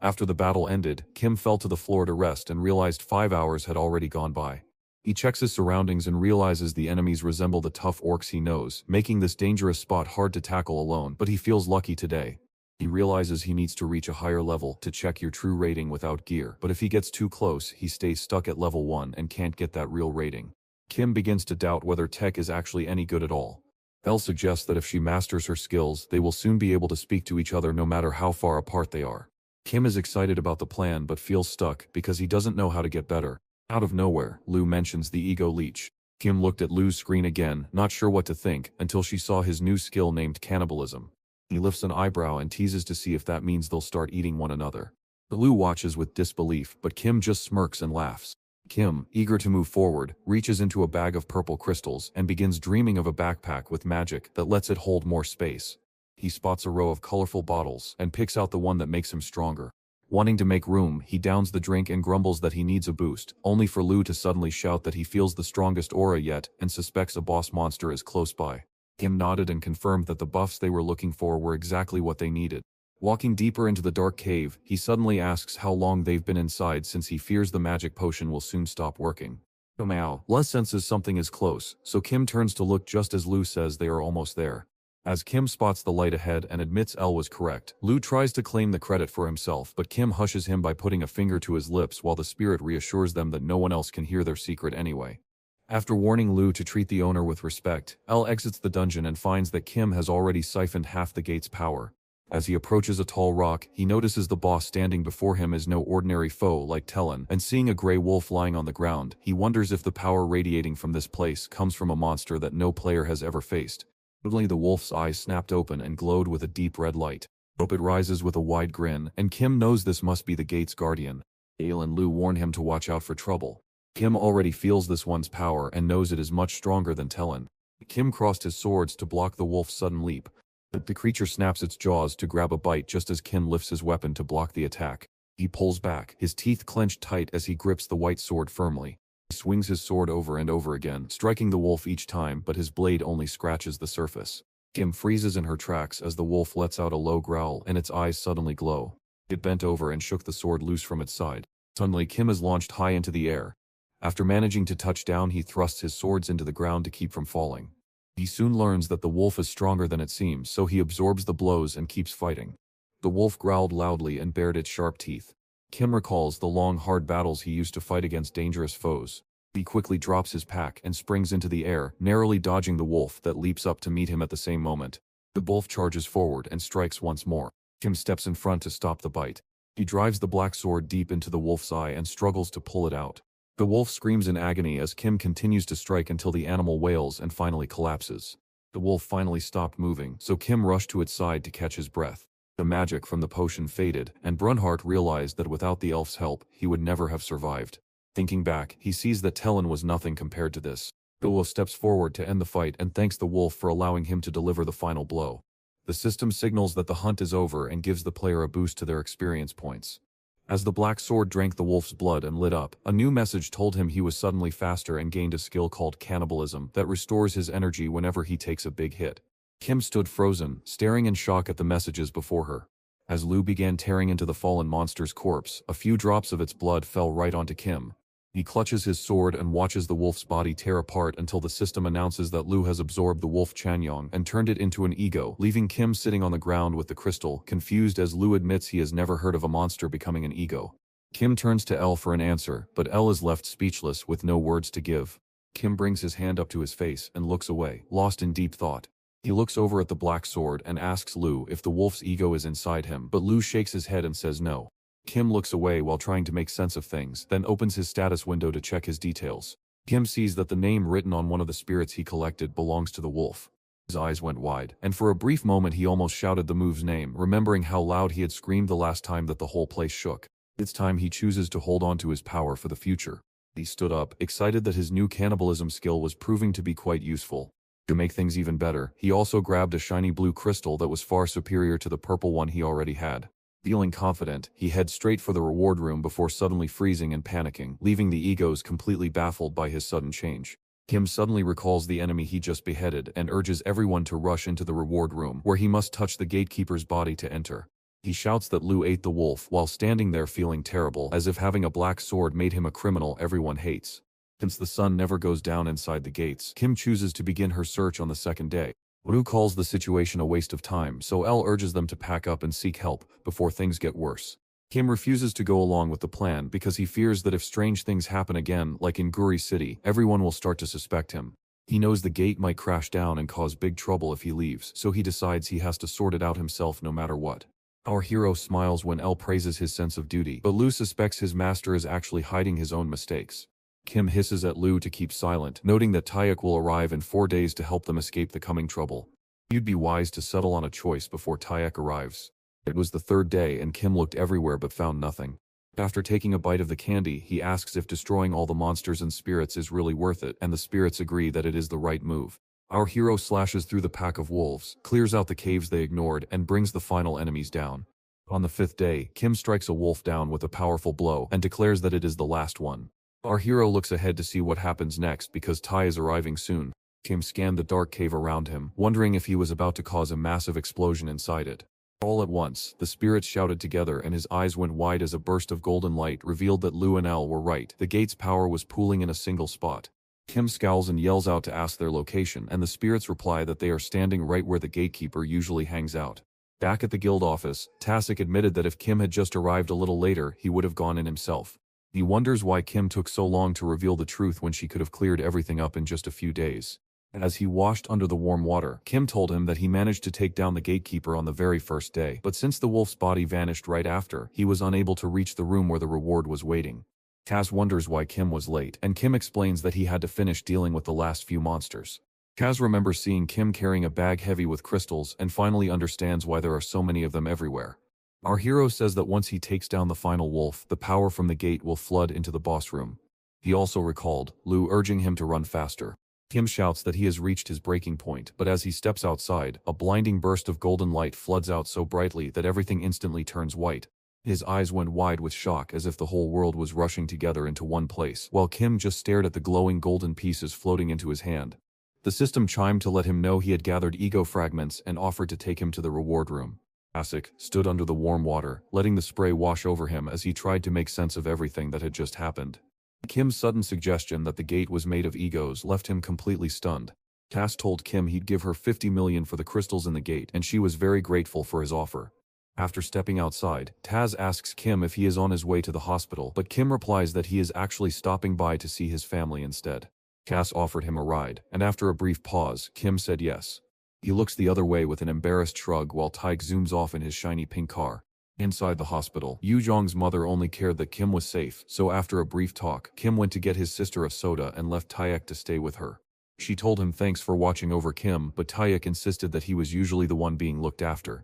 After the battle ended, Kim fell to the floor to rest and realized 5 hours had already gone by. He checks his surroundings and realizes the enemies resemble the tough orcs he knows, making this dangerous spot hard to tackle alone, but he feels lucky today. He realizes he needs to reach a higher level to check your true rating without gear, but if he gets too close, he stays stuck at level 1 and can't get that real rating. Kim begins to doubt whether tech is actually any good at all. Elle suggests that if she masters her skills, they will soon be able to speak to each other no matter how far apart they are. Kim is excited about the plan but feels stuck because he doesn't know how to get better. Out of nowhere, Lu mentions the ego leech. Kim looked at Lu's screen again, not sure what to think, until she saw his new skill named cannibalism. He lifts an eyebrow and teases to see if that means they'll start eating one another. Lu watches with disbelief, but Kim just smirks and laughs. Kim, eager to move forward, reaches into a bag of purple crystals and begins dreaming of a backpack with magic that lets it hold more space. He spots a row of colorful bottles and picks out the one that makes him stronger. Wanting to make room, he downs the drink and grumbles that he needs a boost, only for Lu to suddenly shout that he feels the strongest aura yet and suspects a boss monster is close by. Kim nodded and confirmed that the buffs they were looking for were exactly what they needed. Walking deeper into the dark cave, he suddenly asks how long they've been inside since he fears the magic potion will soon stop working. Les senses something is close, so Kim turns to look just as Lu says they are almost there. As Kim spots the light ahead and admits Elle was correct, Lu tries to claim the credit for himself, but Kim hushes him by putting a finger to his lips while the spirit reassures them that no one else can hear their secret anyway. After warning Lu to treat the owner with respect, Elle exits the dungeon and finds that Kim has already siphoned half the gate's power. As he approaches a tall rock, he notices the boss standing before him is no ordinary foe like Tellan, and seeing a gray wolf lying on the ground, he wonders if the power radiating from this place comes from a monster that no player has ever faced. Suddenly the wolf's eyes snapped open and glowed with a deep red light. It rises with a wide grin, and Kim knows this must be the gate's guardian. Ale and Lu warn him to watch out for trouble. Kim already feels this one's power and knows it is much stronger than Tellan. Kim crossed his swords to block the wolf's sudden leap. The creature snaps its jaws to grab a bite just as Kim lifts his weapon to block the attack. He pulls back, his teeth clenched tight as he grips the white sword firmly. He swings his sword over and over again, striking the wolf each time, but his blade only scratches the surface. Kim freezes in her tracks as the wolf lets out a low growl and its eyes suddenly glow. It bent over and shook the sword loose from its side. Suddenly Kim is launched high into the air. After managing to touch down, he thrusts his swords into the ground to keep from falling. He soon learns that the wolf is stronger than it seems, so he absorbs the blows and keeps fighting. The wolf growled loudly and bared its sharp teeth. Kim recalls the long, hard battles he used to fight against dangerous foes. He quickly drops his pack and springs into the air, narrowly dodging the wolf that leaps up to meet him at the same moment. The wolf charges forward and strikes once more. Kim steps in front to stop the bite. He drives the black sword deep into the wolf's eye and struggles to pull it out. The wolf screams in agony as Kim continues to strike until the animal wails and finally collapses. The wolf finally stopped moving, so Kim rushed to its side to catch his breath. The magic from the potion faded, and Brunhart realized that without the elf's help, he would never have survived. Thinking back, he sees that Tellen was nothing compared to this. The wolf steps forward to end the fight and thanks the wolf for allowing him to deliver the final blow. The system signals that the hunt is over and gives the player a boost to their experience points. As the black sword drank the wolf's blood and lit up, a new message told him he was suddenly faster and gained a skill called cannibalism that restores his energy whenever he takes a big hit. Kim stood frozen, staring in shock at the messages before her. As Lu began tearing into the fallen monster's corpse, a few drops of its blood fell right onto Kim. He clutches his sword and watches the wolf's body tear apart until the system announces that Lu has absorbed the wolf Chanyong and turned it into an ego, leaving Kim sitting on the ground with the crystal, confused as Lu admits he has never heard of a monster becoming an ego. Kim turns to Elle for an answer, but Elle is left speechless with no words to give. Kim brings his hand up to his face and looks away, lost in deep thought. He looks over at the black sword and asks Lu if the wolf's ego is inside him, but Lu shakes his head and says no. Kim looks away while trying to make sense of things, then opens his status window to check his details. Kim sees that the name written on one of the spirits he collected belongs to the wolf. His eyes went wide, and for a brief moment he almost shouted the move's name, remembering how loud he had screamed the last time that the whole place shook. This time he chooses to hold on to his power for the future. He stood up, excited that his new cannibalism skill was proving to be quite useful. To make things even better, he also grabbed a shiny blue crystal that was far superior to the purple one he already had. Feeling confident, he heads straight for the reward room before suddenly freezing and panicking, leaving the egos completely baffled by his sudden change. Kim suddenly recalls the enemy he just beheaded and urges everyone to rush into the reward room, where he must touch the gatekeeper's body to enter. He shouts that Lu ate the wolf while standing there feeling terrible, as if having a black sword made him a criminal everyone hates. Since the sun never goes down inside the gates, Kim chooses to begin her search on the second day. Ru calls the situation a waste of time, so Elle urges them to pack up and seek help before things get worse. Kim refuses to go along with the plan because he fears that if strange things happen again, like in Guri City, everyone will start to suspect him. He knows the gate might crash down and cause big trouble if he leaves, so he decides he has to sort it out himself no matter what. Our hero smiles when Elle praises his sense of duty, but Lu suspects his master is actually hiding his own mistakes. Kim hisses at Lu to keep silent, noting that Taeyuk will arrive in 4 days to help them escape the coming trouble. You'd be wise to settle on a choice before Taeyuk arrives. It was the third day and Kim looked everywhere but found nothing. After taking a bite of the candy, he asks if destroying all the monsters and spirits is really worth it, and the spirits agree that it is the right move. Our hero slashes through the pack of wolves, clears out the caves they ignored, and brings the final enemies down. On the 5th day, Kim strikes a wolf down with a powerful blow and declares that it is the last one. Our hero looks ahead to see what happens next because Tai is arriving soon. Kim scanned the dark cave around him, wondering if he was about to cause a massive explosion inside it. All at once, the spirits shouted together and his eyes went wide as a burst of golden light revealed that Lu and Elle were right. The gate's power was pooling in a single spot. Kim scowls and yells out to ask their location, and the spirits reply that they are standing right where the gatekeeper usually hangs out. Back at the guild office, Tasik admitted that if Kim had just arrived a little later, he would have gone in himself. He wonders why Kim took so long to reveal the truth when she could have cleared everything up in just a few days. As he washed under the warm water, Kim told him that he managed to take down the gatekeeper on the very first day, but since the wolf's body vanished right after, he was unable to reach the room where the reward was waiting. Kaz wonders why Kim was late, and Kim explains that he had to finish dealing with the last few monsters. Kaz remembers seeing Kim carrying a bag heavy with crystals and finally understands why there are so many of them everywhere. Our hero says that once he takes down the final wolf, the power from the gate will flood into the boss room. He also recalled Lu urging him to run faster. Kim shouts that he has reached his breaking point, but as he steps outside, a blinding burst of golden light floods out so brightly that everything instantly turns white. His eyes went wide with shock as if the whole world was rushing together into one place, while Kim just stared at the glowing golden pieces floating into his hand. The system chimed to let him know he had gathered ego fragments and offered to take him to the reward room. Asik stood under the warm water, letting the spray wash over him as he tried to make sense of everything that had just happened. Kim's sudden suggestion that the gate was made of egos left him completely stunned. Tass told Kim he'd give her 50 million for the crystals in the gate, and she was very grateful for his offer. After stepping outside, Taz asks Kim if he is on his way to the hospital, but Kim replies that he is actually stopping by to see his family instead. Cass offered him a ride, and after a brief pause, Kim said yes. He looks the other way with an embarrassed shrug while Taek zooms off in his shiny pink car. Inside the hospital, Yu Jong's mother only cared that Kim was safe, so after a brief talk, Kim went to get his sister a soda and left Taek to stay with her. She told him thanks for watching over Kim, but Taek insisted that he was usually the one being looked after.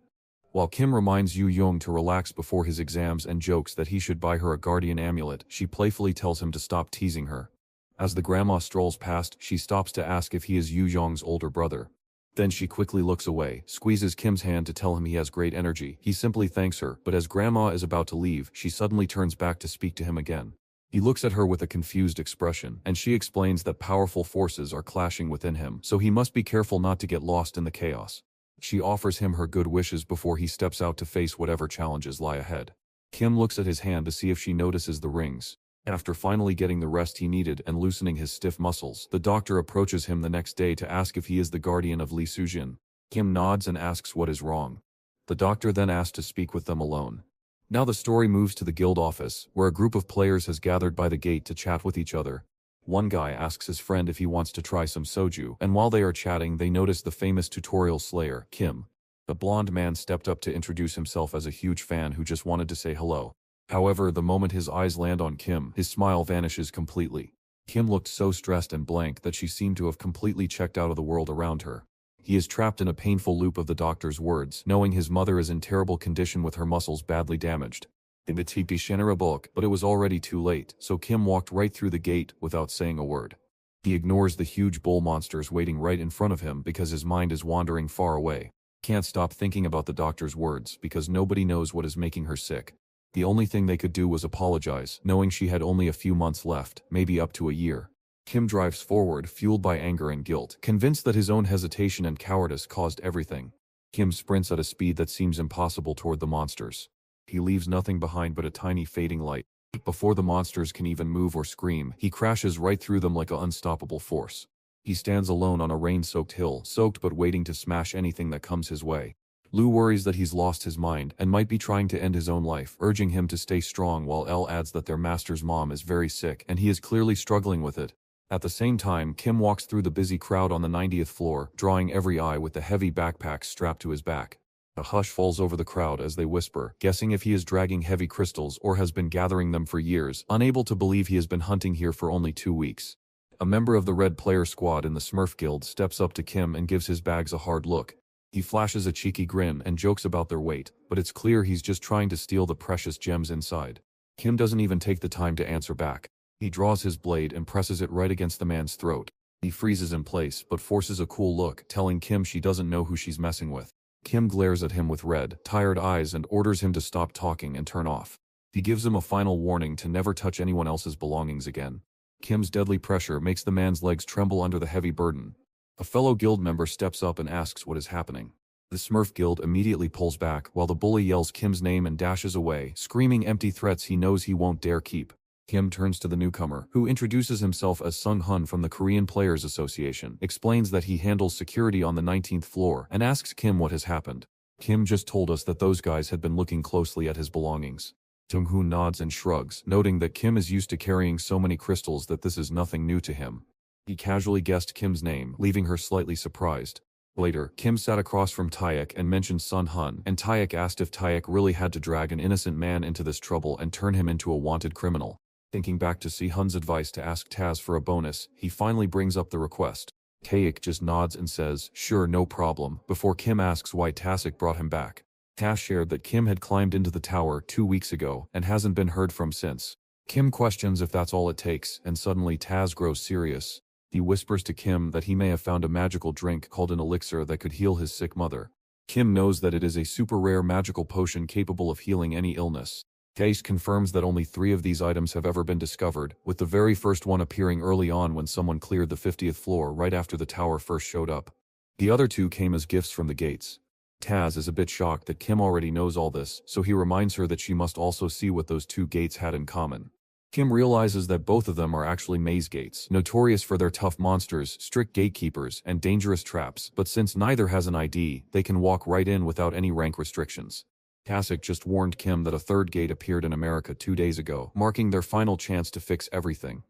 While Kim reminds Yu Jong to relax before his exams and jokes that he should buy her a guardian amulet, she playfully tells him to stop teasing her. As the grandma strolls past, she stops to ask if he is Yu Jong's older brother. Then she quickly looks away, squeezes Kim's hand to tell him he has great energy. He simply thanks her, but as Grandma is about to leave, she suddenly turns back to speak to him again. He looks at her with a confused expression, and she explains that powerful forces are clashing within him, so he must be careful not to get lost in the chaos. She offers him her good wishes before he steps out to face whatever challenges lie ahead. Kim looks at his hand to see if she notices the rings. After finally getting the rest he needed and loosening his stiff muscles, the doctor approaches him the next day to ask if he is the guardian of Lee Sujin. Kim nods and asks what is wrong. The doctor then asks to speak with them alone. Now the story moves to the guild office, where a group of players has gathered by the gate to chat with each other. One guy asks his friend if he wants to try some soju, and while they are chatting they notice the famous tutorial slayer, Kim. The blonde man stepped up to introduce himself as a huge fan who just wanted to say hello. However, the moment his eyes land on Kim, his smile vanishes completely. Kim looked so stressed and blank that she seemed to have completely checked out of the world around her. He is trapped in a painful loop of the doctor's words, knowing his mother is in terrible condition with her muscles badly damaged. But it was already too late, so Kim walked right through the gate without saying a word. He ignores the huge bull monsters waiting right in front of him because his mind is wandering far away. Can't stop thinking about the doctor's words because nobody knows what is making her sick. The only thing they could do was apologize, knowing she had only a few months left, maybe up to a year. Kim drives forward, fueled by anger and guilt, convinced that his own hesitation and cowardice caused everything. Kim sprints at a speed that seems impossible toward the monsters. He leaves nothing behind but a tiny fading light. Before the monsters can even move or scream, he crashes right through them like an unstoppable force. He stands alone on a rain-soaked hill, soaked but waiting to smash anything that comes his way. Lu worries that he's lost his mind and might be trying to end his own life, urging him to stay strong, while Elle adds that their master's mom is very sick and he is clearly struggling with it. At the same time, Kim walks through the busy crowd on the 90th floor, drawing every eye with the heavy backpack strapped to his back. A hush falls over the crowd as they whisper, guessing if he is dragging heavy crystals or has been gathering them for years, unable to believe he has been hunting here for only 2 weeks. A member of the Red Player Squad in the Smurf Guild steps up to Kim and gives his bags a hard look. He flashes a cheeky grin and jokes about their weight, but it's clear he's just trying to steal the precious gems inside. Kim doesn't even take the time to answer back. He draws his blade and presses it right against the man's throat. He freezes in place, but forces a cool look, telling Kim she doesn't know who she's messing with. Kim glares at him with red, tired eyes and orders him to stop talking and turn off. He gives him a final warning to never touch anyone else's belongings again. Kim's deadly pressure makes the man's legs tremble under the heavy burden. A fellow guild member steps up and asks what is happening. The Smurf Guild immediately pulls back while the bully yells Kim's name and dashes away, screaming empty threats he knows he won't dare keep. Kim turns to the newcomer, who introduces himself as Sung Hun from the Korean Players Association, explains that he handles security on the 19th floor, and asks Kim what has happened. Kim just told us that those guys had been looking closely at his belongings. Jung-Hoon nods and shrugs, noting that Kim is used to carrying so many crystals that this is nothing new to him. He casually guessed Kim's name, leaving her slightly surprised. Later, Kim sat across from Taek and mentioned Sun Hun, and Taek asked if Taek really had to drag an innocent man into this trouble and turn him into a wanted criminal. Thinking back to Si Hun's advice to ask Taz for a bonus, he finally brings up the request. Taek just nods and says, "Sure, no problem," before Kim asks why Tasik brought him back. Taz shared that Kim had climbed into the tower 2 weeks ago and hasn't been heard from since. Kim questions if that's all it takes, and suddenly Taz grows serious. He whispers to Kim that he may have found a magical drink called an elixir that could heal his sick mother. Kim knows that it is a super rare magical potion capable of healing any illness. Tace confirms that only 3 of these items have ever been discovered, with the very first one appearing early on when someone cleared the 50th floor right after the tower first showed up. The other 2 came as gifts from the gates. Taz is a bit shocked that Kim already knows all this, so he reminds her that she must also see what those 2 gates had in common. Kim realizes that both of them are actually maze gates, notorious for their tough monsters, strict gatekeepers, and dangerous traps, but since neither has an ID, they can walk right in without any rank restrictions. Tasik just warned Kim that a 3rd gate appeared in America 2 days ago, marking their final chance to fix everything.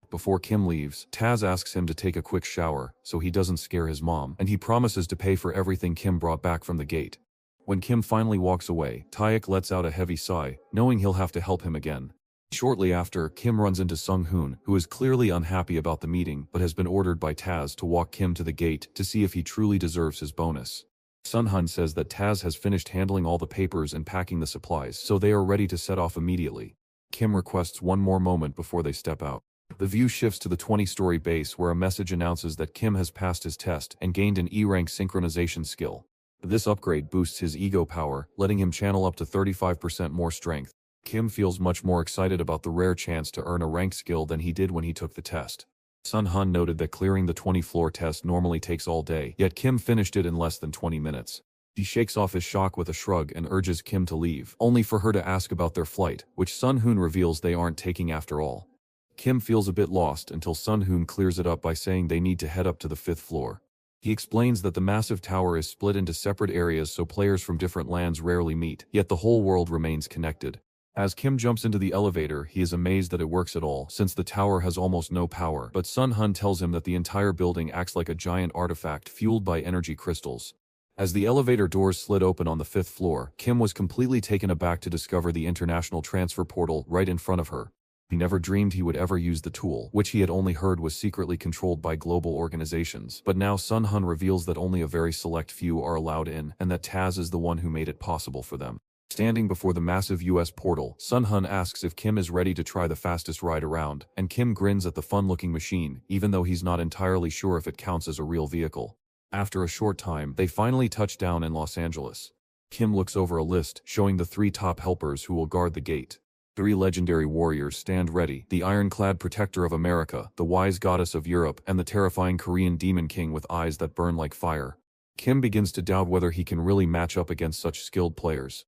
Before Kim leaves, Taz asks him to take a quick shower so he doesn't scare his mom, and he promises to pay for everything Kim brought back from the gate. When Kim finally walks away, Taek lets out a heavy sigh, knowing he'll have to help him again. Shortly after, Kim runs into Sung-hoon, who is clearly unhappy about the meeting but has been ordered by Taz to walk Kim to the gate to see if he truly deserves his bonus. Sun-hun says that Taz has finished handling all the papers and packing the supplies, so they are ready to set off immediately. Kim requests one more moment before they step out. The view shifts to the 20-story base where a message announces that Kim has passed his test and gained an E-rank synchronization skill. This upgrade boosts his ego power, letting him channel up to 35% more strength. Kim feels much more excited about the rare chance to earn a ranked skill than he did when he took the test. Sun-hun noted that clearing the 20-floor test normally takes all day, yet Kim finished it in less than 20 minutes. He shakes off his shock with a shrug and urges Kim to leave, only for her to ask about their flight, which Sun-hoon reveals they aren't taking after all. Kim feels a bit lost until Sun-hoon clears it up by saying they need to head up to the 5th floor. He explains that the massive tower is split into separate areas so players from different lands rarely meet, yet the whole world remains connected. As Kim jumps into the elevator, he is amazed that it works at all, since the tower has almost no power, but Sun-hun tells him that the entire building acts like a giant artifact fueled by energy crystals. As the elevator doors slid open on the 5th floor, Kim was completely taken aback to discover the international transfer portal right in front of her. He never dreamed he would ever use the tool, which he had only heard was secretly controlled by global organizations, but now Sun-hun reveals that only a very select few are allowed in, and that Taz is the one who made it possible for them. Standing before the massive US portal, Sun-hun asks if Kim is ready to try the fastest ride around, and Kim grins at the fun-looking machine, even though he's not entirely sure if it counts as a real vehicle. After a short time, they finally touch down in Los Angeles. Kim looks over a list, showing the 3 top helpers who will guard the gate. 3 legendary warriors stand ready: the ironclad protector of America, the wise goddess of Europe, and the terrifying Korean demon king with eyes that burn like fire. Kim begins to doubt whether he can really match up against such skilled players.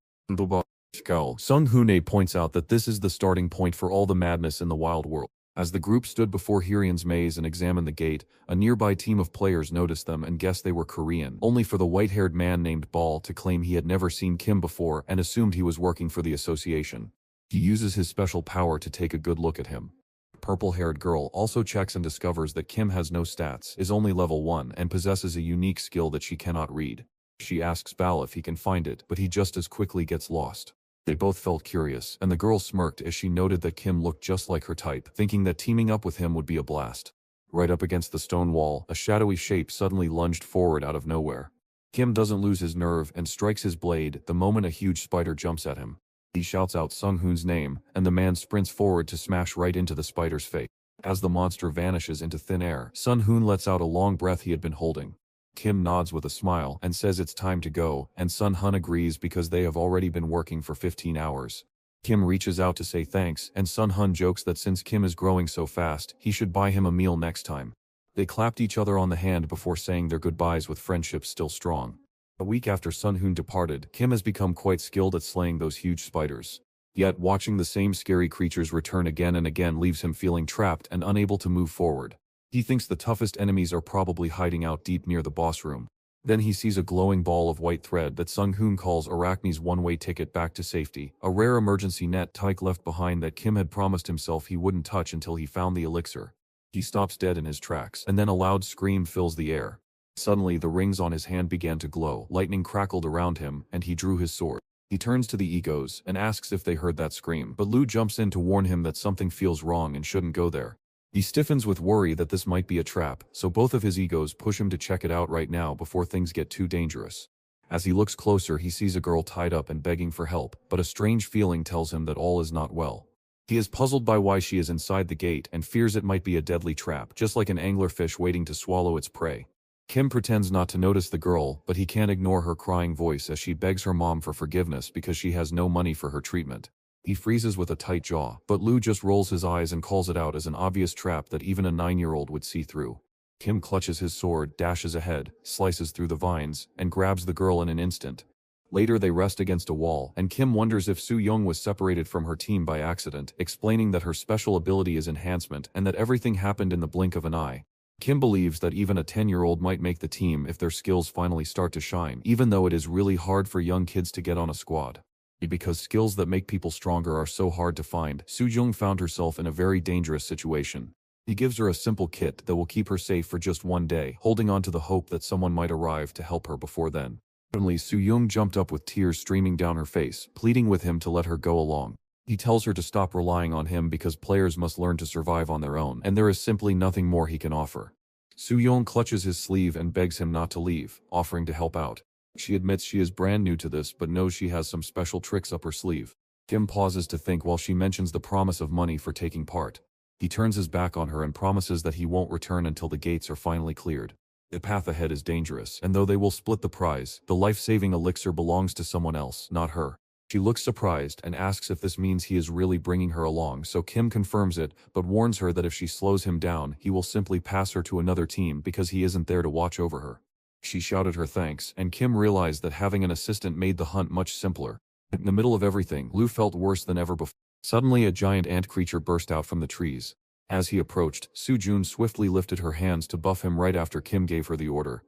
Sung-hoon points out that this is the starting point for all the madness in the wild world. As the group stood before Hyeon's maze and examined the gate, a nearby team of players noticed them and guessed they were Korean, only for the white-haired man named Ball to claim he had never seen Kim before and assumed he was working for the association. He uses his special power to take a good look at him. Purple-haired girl also checks and discovers that Kim has no stats, is only level 1, and possesses a unique skill that she cannot read. She asks Bal if he can find it, but he just as quickly gets lost. They both felt curious, and the girl smirked as she noted that Kim looked just like her type, thinking that teaming up with him would be a blast. Right up against the stone wall, a shadowy shape suddenly lunged forward out of nowhere. Kim doesn't lose his nerve and strikes his blade the moment a huge spider jumps at him. He shouts out Sung-hoon's name, and the man sprints forward to smash right into the spider's face. As the monster vanishes into thin air, Sun-hoon lets out a long breath he had been holding. Kim nods with a smile and says it's time to go, and Sun-hun agrees because they have already been working for 15 hours. Kim reaches out to say thanks, and Sun-hun jokes that since Kim is growing so fast, he should buy him a meal next time. They clapped each other on the hand before saying their goodbyes with friendship still strong. A week after Sun-hoon departed, Kim has become quite skilled at slaying those huge spiders. Yet watching the same scary creatures return again and again leaves him feeling trapped and unable to move forward. He thinks the toughest enemies are probably hiding out deep near the boss room. Then he sees a glowing ball of white thread that Sung-hoon calls Arachne's one-way ticket back to safety, a rare emergency net Taek left behind that Kim had promised himself he wouldn't touch until he found the elixir. He stops dead in his tracks, and then a loud scream fills the air. Suddenly the rings on his hand began to glow, lightning crackled around him, and he drew his sword. He turns to the egos and asks if they heard that scream, but Lu jumps in to warn him that something feels wrong and shouldn't go there. He stiffens with worry that this might be a trap, so both of his egos push him to check it out right now before things get too dangerous. As he looks closer, he sees a girl tied up and begging for help, but a strange feeling tells him that all is not well. He is puzzled by why she is inside the gate and fears it might be a deadly trap, just like an anglerfish waiting to swallow its prey. Kim pretends not to notice the girl, but he can't ignore her crying voice as she begs her mom for forgiveness because she has no money for her treatment. He freezes with a tight jaw, but Lu just rolls his eyes and calls it out as an obvious trap that even a 9-year-old would see through. Kim clutches his sword, dashes ahead, slices through the vines, and grabs the girl in an instant. Later they rest against a wall, and Kim wonders if Soo-young was separated from her team by accident, explaining that her special ability is enhancement and that everything happened in the blink of an eye. Kim believes that even a 10-year-old might make the team if their skills finally start to shine, even though it is really hard for young kids to get on a squad. Because skills that make people stronger are so hard to find, Soo-young found herself in a very dangerous situation. He gives her a simple kit that will keep her safe for just one day, holding on to the hope that someone might arrive to help her before then. Suddenly, Soo-young jumped up with tears streaming down her face, pleading with him to let her go along. He tells her to stop relying on him because players must learn to survive on their own, and there is simply nothing more he can offer. Soo-young clutches his sleeve and begs him not to leave, offering to help out. She admits she is brand new to this but knows she has some special tricks up her sleeve. Kim pauses to think while she mentions the promise of money for taking part. He turns his back on her and promises that he won't return until the gates are finally cleared. The path ahead is dangerous, and though they will split the prize, the life-saving elixir belongs to someone else, not her. She looks surprised and asks if this means he is really bringing her along, so Kim confirms it, but warns her that if she slows him down, he will simply pass her to another team because he isn't there to watch over her. She shouted her thanks, and Kim realized that having an assistant made the hunt much simpler. In the middle of everything, Lou felt worse than ever before. Suddenly a giant ant creature burst out from the trees. As he approached, Soo-jun swiftly lifted her hands to buff him right after Kim gave her the order.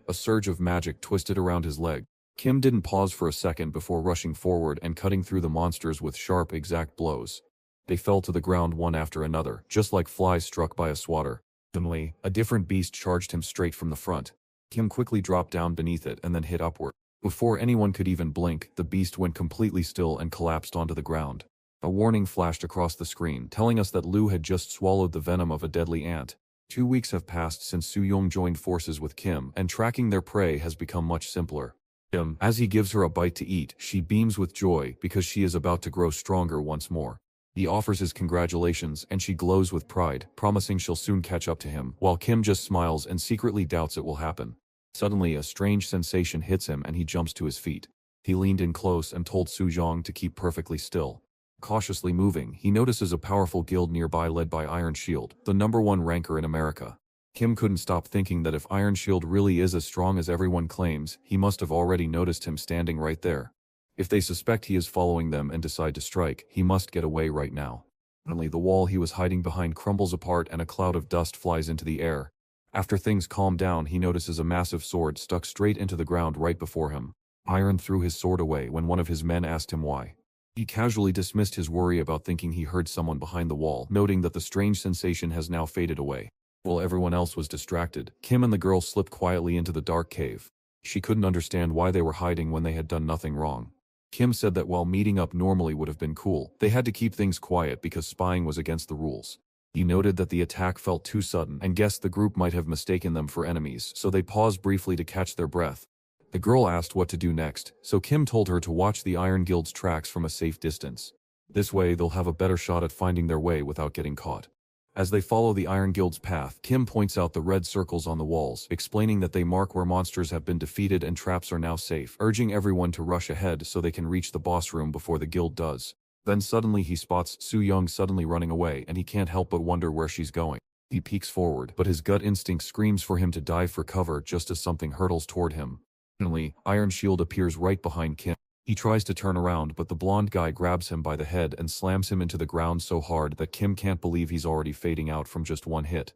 A surge of magic twisted around his leg. Kim didn't pause for a second before rushing forward and cutting through the monsters with sharp, exact blows. They fell to the ground one after another, just like flies struck by a swatter. Suddenly, a different beast charged him straight from the front. Kim quickly dropped down beneath it and then hit upward. Before anyone could even blink, the beast went completely still and collapsed onto the ground. A warning flashed across the screen, telling us that Lou had just swallowed the venom of a deadly ant. 2 weeks have passed since Soo-young joined forces with Kim, and tracking their prey has become much simpler. As he gives her a bite to eat, she beams with joy because she is about to grow stronger once more. He offers his congratulations, and she glows with pride, promising she'll soon catch up to him, while Kim just smiles and secretly doubts it will happen. Suddenly, a strange sensation hits him and he jumps to his feet. He leaned in close and told Soo-young to keep perfectly still. Cautiously moving, he notices a powerful guild nearby led by Iron Shield, the #1 ranker in America. Kim couldn't stop thinking that if Iron Shield really is as strong as everyone claims, he must have already noticed him standing right there. If they suspect he is following them and decide to strike, he must get away right now. Suddenly, the wall he was hiding behind crumbles apart and a cloud of dust flies into the air. After things calm down, he notices a massive sword stuck straight into the ground right before him. Iron threw his sword away when one of his men asked him why. He casually dismissed his worry about thinking he heard someone behind the wall, noting that the strange sensation has now faded away. While everyone else was distracted, Kim and the girl slipped quietly into the dark cave. She couldn't understand why they were hiding when they had done nothing wrong. Kim said that while meeting up normally would have been cool, they had to keep things quiet because spying was against the rules. He noted that the attack felt too sudden and guessed the group might have mistaken them for enemies, so they paused briefly to catch their breath. The girl asked what to do next, so Kim told her to watch the Iron Guild's tracks from a safe distance. This way they'll have a better shot at finding their way without getting caught. As they follow the Iron Guild's path, Kim points out the red circles on the walls, explaining that they mark where monsters have been defeated and traps are now safe, urging everyone to rush ahead so they can reach the boss room before the guild does. Then suddenly he spots Soo-young suddenly running away and he can't help but wonder where she's going. He peeks forward, but his gut instinct screams for him to dive for cover just as something hurtles toward him. Suddenly, Iron Shield appears right behind Kim. He tries to turn around, but the blonde guy grabs him by the head and slams him into the ground so hard that Kim can't believe he's already fading out from just one hit.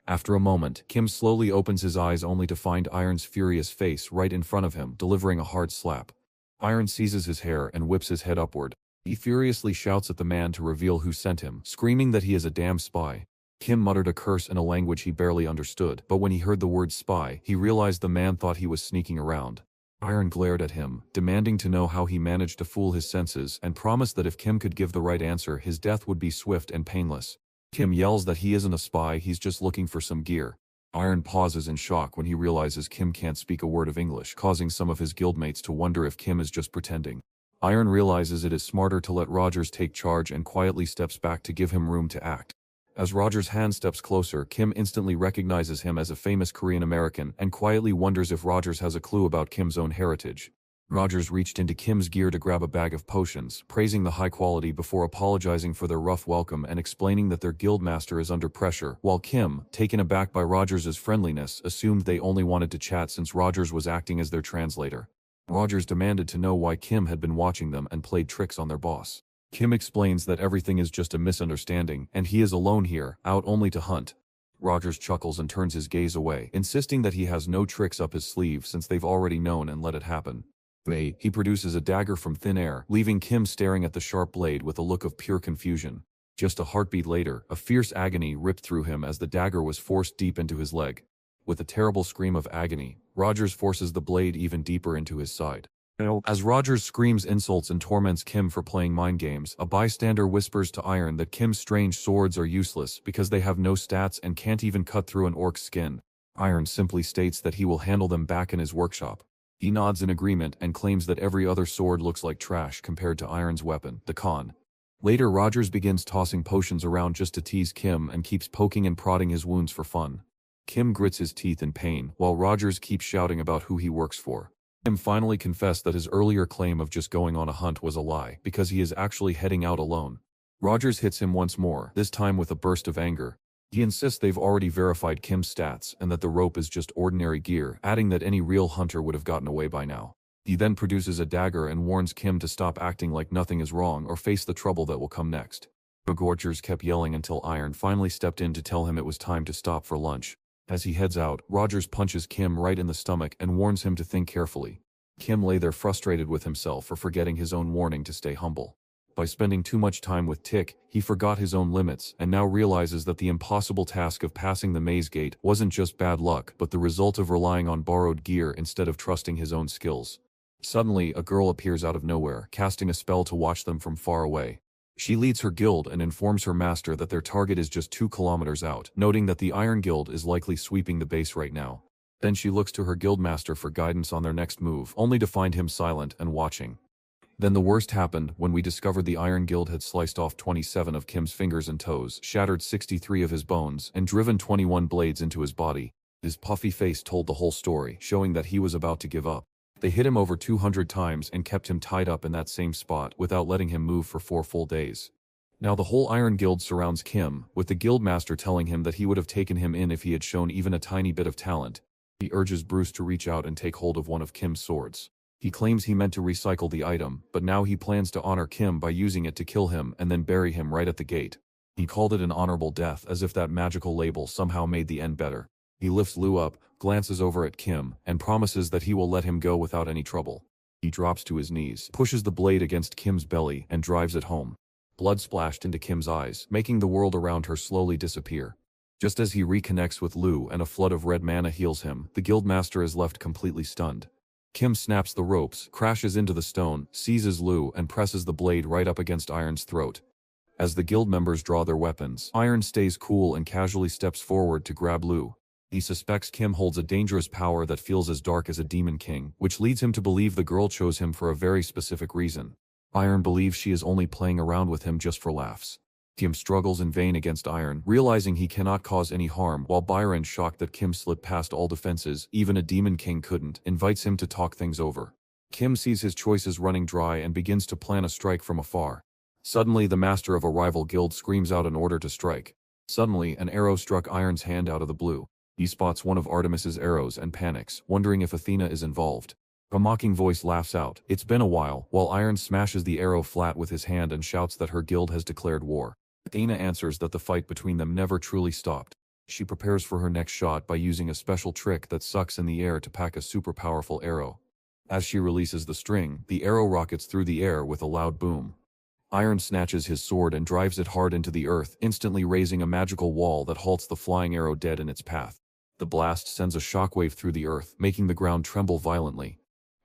After a moment, Kim slowly opens his eyes only to find Iron's furious face right in front of him, delivering a hard slap. Iron seizes his hair and whips his head upward. He furiously shouts at the man to reveal who sent him, screaming that he is a damn spy. Kim muttered a curse in a language he barely understood, but when he heard the word spy, he realized the man thought he was sneaking around. Iron glared at him, demanding to know how he managed to fool his senses, and promised that if Kim could give the right answer, his death would be swift and painless. Kim yells that he isn't a spy, he's just looking for some gear. Iron pauses in shock when he realizes Kim can't speak a word of English, causing some of his guildmates to wonder if Kim is just pretending. Iron realizes it is smarter to let Rogers take charge and quietly steps back to give him room to act. As Rogers' hand steps closer, Kim instantly recognizes him as a famous Korean American and quietly wonders if Rogers has a clue about Kim's own heritage. Rogers reached into Kim's gear to grab a bag of potions, praising the high quality before apologizing for their rough welcome and explaining that their guildmaster is under pressure, while Kim, taken aback by Rogers' friendliness, assumed they only wanted to chat since Rogers was acting as their translator. Rogers demanded to know why Kim had been watching them and played tricks on their boss. Kim explains that everything is just a misunderstanding, and he is alone here, out only to hunt. Rogers chuckles and turns his gaze away, insisting that he has no tricks up his sleeve since they've already known and let it happen. He produces a dagger from thin air, leaving Kim staring at the sharp blade with a look of pure confusion. Just a heartbeat later, a fierce agony ripped through him as the dagger was forced deep into his leg. With a terrible scream of agony, Rogers forces the blade even deeper into his side. As Rogers screams insults and torments Kim for playing mind games, a bystander whispers to Iron that Kim's strange swords are useless because they have no stats and can't even cut through an orc's skin. Iron simply states that he will handle them back in his workshop. He nods in agreement and claims that every other sword looks like trash compared to Iron's weapon, the Khan. Later, Rogers begins tossing potions around just to tease Kim and keeps poking and prodding his wounds for fun. Kim grits his teeth in pain, while Rogers keeps shouting about who he works for. Kim finally confessed that his earlier claim of just going on a hunt was a lie, because he is actually heading out alone. Rogers hits him once more, this time with a burst of anger. He insists they've already verified Kim's stats and that the rope is just ordinary gear, adding that any real hunter would have gotten away by now. He then produces a dagger and warns Kim to stop acting like nothing is wrong or face the trouble that will come next. Rogers kept yelling until Iron finally stepped in to tell him it was time to stop for lunch. As he heads out, Rogers punches Kim right in the stomach and warns him to think carefully. Kim lay there frustrated with himself for forgetting his own warning to stay humble. By spending too much time with Tick, he forgot his own limits and now realizes that the impossible task of passing the maze gate wasn't just bad luck but the result of relying on borrowed gear instead of trusting his own skills. Suddenly, a girl appears out of nowhere, casting a spell to watch them from far away. She leads her guild and informs her master that their target is just 2 kilometers out, noting that the Iron Guild is likely sweeping the base right now. Then she looks to her guildmaster for guidance on their next move, only to find him silent and watching. Then the worst happened when we discovered the Iron Guild had sliced off 27 of Kim's fingers and toes, shattered 63 of his bones, and driven 21 blades into his body. His puffy face told the whole story, showing that he was about to give up. They hit him over 200 times and kept him tied up in that same spot without letting him move for 4 full days. Now the whole Iron Guild surrounds Kim, with the guildmaster telling him that he would have taken him in if he had shown even a tiny bit of talent. He urges Bruce to reach out and take hold of one of Kim's swords. He claims he meant to recycle the item, but now he plans to honor Kim by using it to kill him and then bury him right at the gate. He called it an honorable death as if that magical label somehow made the end better. He lifts Lou up, glances over at Kim, and promises that he will let him go without any trouble. He drops to his knees, pushes the blade against Kim's belly, and drives it home. Blood splashed into Kim's eyes, making the world around her slowly disappear. Just as he reconnects with Lou and a flood of red mana heals him, the guildmaster is left completely stunned. Kim snaps the ropes, crashes into the stone, seizes Lou, and presses the blade right up against Iron's throat. As the guild members draw their weapons, Iron stays cool and casually steps forward to grab Lou. He suspects Kim holds a dangerous power that feels as dark as a demon king, which leads him to believe the girl chose him for a very specific reason. Iron believes she is only playing around with him just for laughs. Kim struggles in vain against Iron, realizing he cannot cause any harm, while Byron, shocked that Kim slipped past all defenses, even a demon king couldn't, invites him to talk things over. Kim sees his choices running dry and begins to plan a strike from afar. Suddenly, the master of a rival guild screams out an order to strike. Suddenly, an arrow struck Iron's hand out of the blue. He spots one of Artemis's arrows and panics, wondering if Athena is involved. A mocking voice laughs out, "It's been a while," while Iron smashes the arrow flat with his hand and shouts that her guild has declared war. Athena answers that the fight between them never truly stopped. She prepares for her next shot by using a special trick that sucks in the air to pack a super powerful arrow. As she releases the string, the arrow rockets through the air with a loud boom. Iron snatches his sword and drives it hard into the earth, instantly raising a magical wall that halts the flying arrow dead in its path. The blast sends a shockwave through the earth, making the ground tremble violently.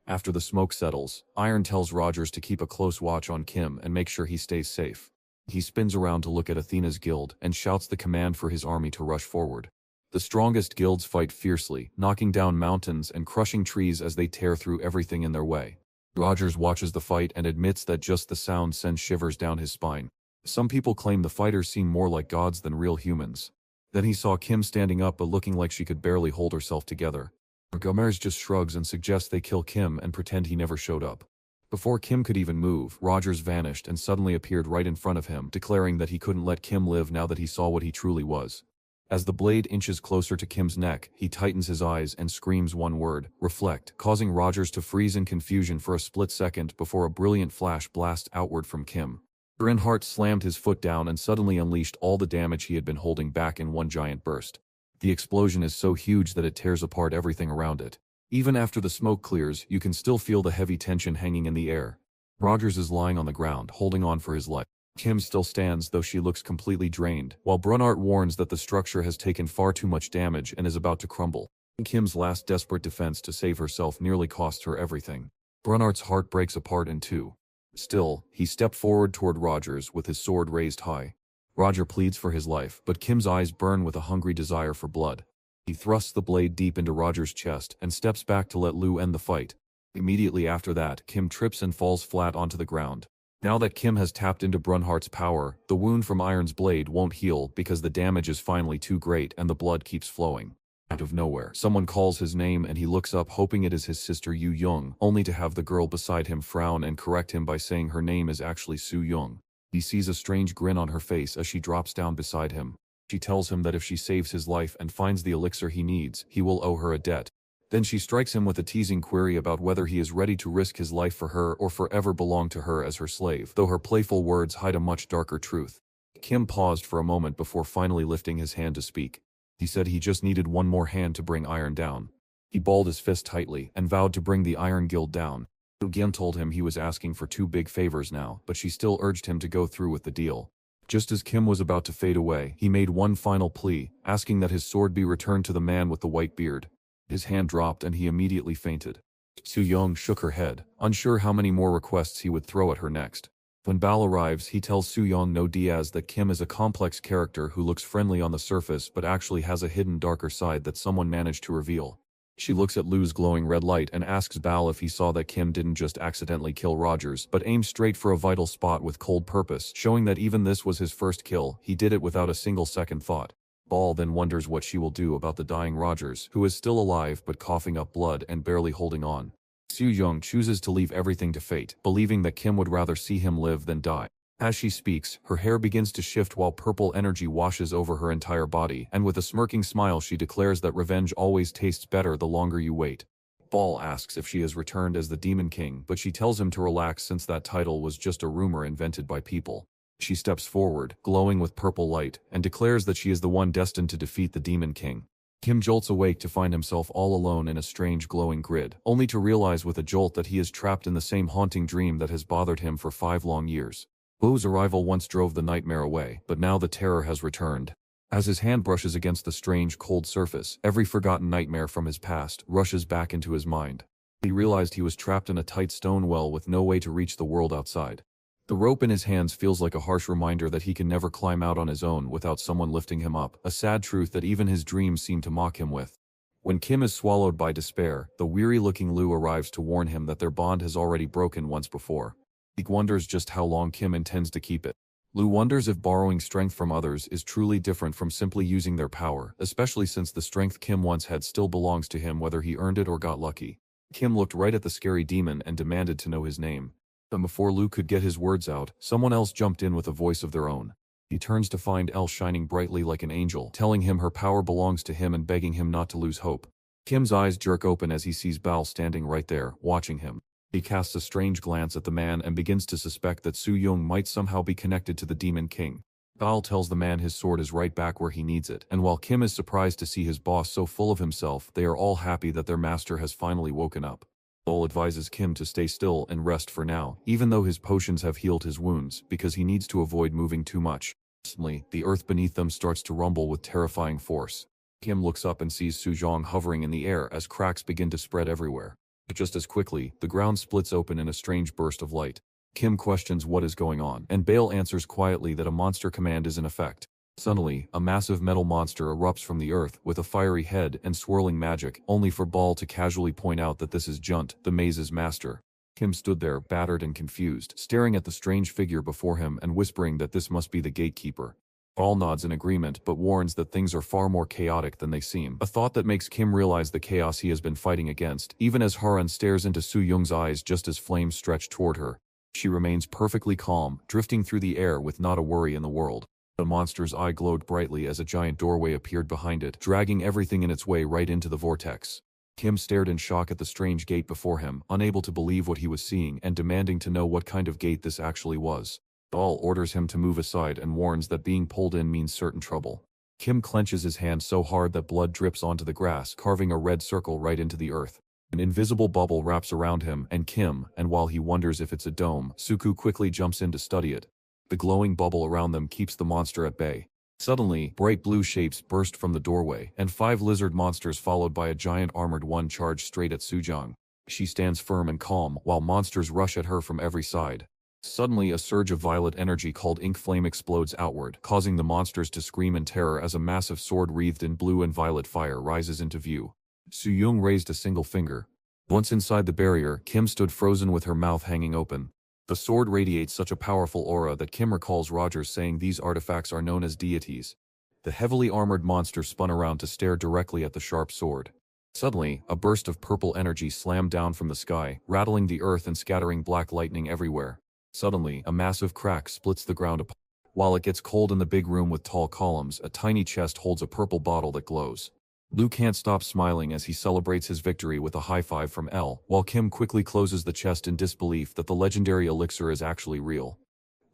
After the smoke settles, Iron tells Rogers to keep a close watch on Kim and make sure he stays safe. He spins around to look at Athena's guild and shouts the command for his army to rush forward. The strongest guilds fight fiercely, knocking down mountains and crushing trees as they tear through everything in their way. Rogers watches the fight and admits that just the sound sends shivers down his spine. Some people claim the fighters seem more like gods than real humans. Then he saw Kim standing up but looking like she could barely hold herself together. Gomez just shrugs and suggests they kill Kim and pretend he never showed up. Before Kim could even move, Rogers vanished and suddenly appeared right in front of him, declaring that he couldn't let Kim live now that he saw what he truly was. As the blade inches closer to Kim's neck, he tightens his eyes and screams one word, "Reflect," causing Rogers to freeze in confusion for a split second before a brilliant flash blasts outward from Kim. Reinhardt slammed his foot down and suddenly unleashed all the damage he had been holding back in one giant burst. The explosion is so huge that it tears apart everything around it. Even after the smoke clears, you can still feel the heavy tension hanging in the air. Rogers is lying on the ground, holding on for his life. Kim still stands, though she looks completely drained, while Brunart warns that the structure has taken far too much damage and is about to crumble. Kim's last desperate defense to save herself nearly cost her everything. Brunart's heart breaks apart in two. Still, he stepped forward toward Rogers with his sword raised high. Roger pleads for his life, but Kim's eyes burn with a hungry desire for blood. He thrusts the blade deep into Roger's chest and steps back to let Lu end the fight. Immediately after that, Kim trips and falls flat onto the ground. Now that Kim has tapped into Brunhart's power, the wound from Iron's blade won't heal because the damage is finally too great and the blood keeps flowing. Out of nowhere, someone calls his name and he looks up hoping it is his sister Yu Young, only to have the girl beside him frown and correct him by saying her name is actually Su Young. He sees a strange grin on her face as she drops down beside him. She tells him that if she saves his life and finds the elixir he needs, he will owe her a debt. Then she strikes him with a teasing query about whether he is ready to risk his life for her or forever belong to her as her slave, though her playful words hide a much darker truth. Kim paused for a moment before finally lifting his hand to speak. He said he just needed one more hand to bring Iron down. He balled his fist tightly and vowed to bring the Iron Guild down. Gyen told him he was asking for two big favors now, but she still urged him to go through with the deal. Just as Kim was about to fade away, he made one final plea, asking that his sword be returned to the man with the white beard. His hand dropped and he immediately fainted. Su Young shook her head, unsure how many more requests he would throw at her next. When Bao arrives, he tells Su Young no Diaz that Kim is a complex character who looks friendly on the surface but actually has a hidden darker side that someone managed to reveal. She looks at Lu's glowing red light and asks Bao if he saw that Kim didn't just accidentally kill Rogers, but aimed straight for a vital spot with cold purpose, showing that even this was his first kill. He did it without a single second thought. Bao then wonders what she will do about the dying Rogers, who is still alive but coughing up blood and barely holding on. Su Young chooses to leave everything to fate, believing that Kim would rather see him live than die. As she speaks, her hair begins to shift while purple energy washes over her entire body, and with a smirking smile she declares that revenge always tastes better the longer you wait. Bao asks if she has returned as the Demon King, but she tells him to relax since that title was just a rumor invented by people. She steps forward, glowing with purple light, and declares that she is the one destined to defeat the Demon King. Kim jolts awake to find himself all alone in a strange glowing grid, only to realize with a jolt that he is trapped in the same haunting dream that has bothered him for 5 long years. Bo's arrival once drove the nightmare away, but now the terror has returned. As his hand brushes against the strange, cold surface, every forgotten nightmare from his past rushes back into his mind. He realized he was trapped in a tight stone well with no way to reach the world outside. The rope in his hands feels like a harsh reminder that he can never climb out on his own without someone lifting him up, a sad truth that even his dreams seem to mock him with. When Kim is swallowed by despair, the weary-looking Lu arrives to warn him that their bond has already broken once before. He wonders just how long Kim intends to keep it. Lu wonders if borrowing strength from others is truly different from simply using their power, especially since the strength Kim once had still belongs to him whether he earned it or got lucky. Kim looked right at the scary demon and demanded to know his name. But before Lu could get his words out, someone else jumped in with a voice of their own. He turns to find Elle shining brightly like an angel, telling him her power belongs to him and begging him not to lose hope. Kim's eyes jerk open as he sees Bao standing right there, watching him. He casts a strange glance at the man and begins to suspect that Su Young might somehow be connected to the Demon King. Bao tells the man his sword is right back where he needs it, and while Kim is surprised to see his boss so full of himself, they are all happy that their master has finally woken up. Bao advises Kim to stay still and rest for now, even though his potions have healed his wounds, because he needs to avoid moving too much. Suddenly, the earth beneath them starts to rumble with terrifying force. Kim looks up and sees Su Zhang hovering in the air as cracks begin to spread everywhere. Just as quickly, the ground splits open in a strange burst of light. Kim questions what is going on, and Bale answers quietly that a monster command is in effect. Suddenly, a massive metal monster erupts from the earth with a fiery head and swirling magic, only for Ball to casually point out that this is Junt, the maze's master. Kim stood there, battered and confused, staring at the strange figure before him and whispering that this must be the gatekeeper. Ball nods in agreement but warns that things are far more chaotic than they seem, a thought that makes Kim realize the chaos he has been fighting against, even as Haran stares into Su Young's eyes just as flames stretch toward her. She remains perfectly calm, drifting through the air with not a worry in the world. The monster's eye glowed brightly as a giant doorway appeared behind it, dragging everything in its way right into the vortex. Kim stared in shock at the strange gate before him, unable to believe what he was seeing and demanding to know what kind of gate this actually was. Ball orders him to move aside and warns that being pulled in means certain trouble. Kim clenches his hand so hard that blood drips onto the grass, carving a red circle right into the earth. An invisible bubble wraps around him and Kim, and while he wonders if it's a dome, Suku quickly jumps in to study it. The glowing bubble around them keeps the monster at bay. Suddenly, bright blue shapes burst from the doorway, and 5 lizard monsters followed by a giant armored one charge straight at Sujong. She stands firm and calm, while monsters rush at her from every side. Suddenly, a surge of violet energy called ink flame explodes outward, causing the monsters to scream in terror as a massive sword wreathed in blue and violet fire rises into view. Soo-young raised a single finger. Once inside the barrier, Kim stood frozen with her mouth hanging open. The sword radiates such a powerful aura that Kim recalls Rogers saying these artifacts are known as deities. The heavily armored monster spun around to stare directly at the sharp sword. Suddenly, a burst of purple energy slammed down from the sky, rattling the earth and scattering black lightning everywhere. Suddenly, a massive crack splits the ground apart. While it gets cold in the big room with tall columns, a tiny chest holds a purple bottle that glows. Lu can't stop smiling as he celebrates his victory with a high five from L, while Kim quickly closes the chest in disbelief that the legendary elixir is actually real.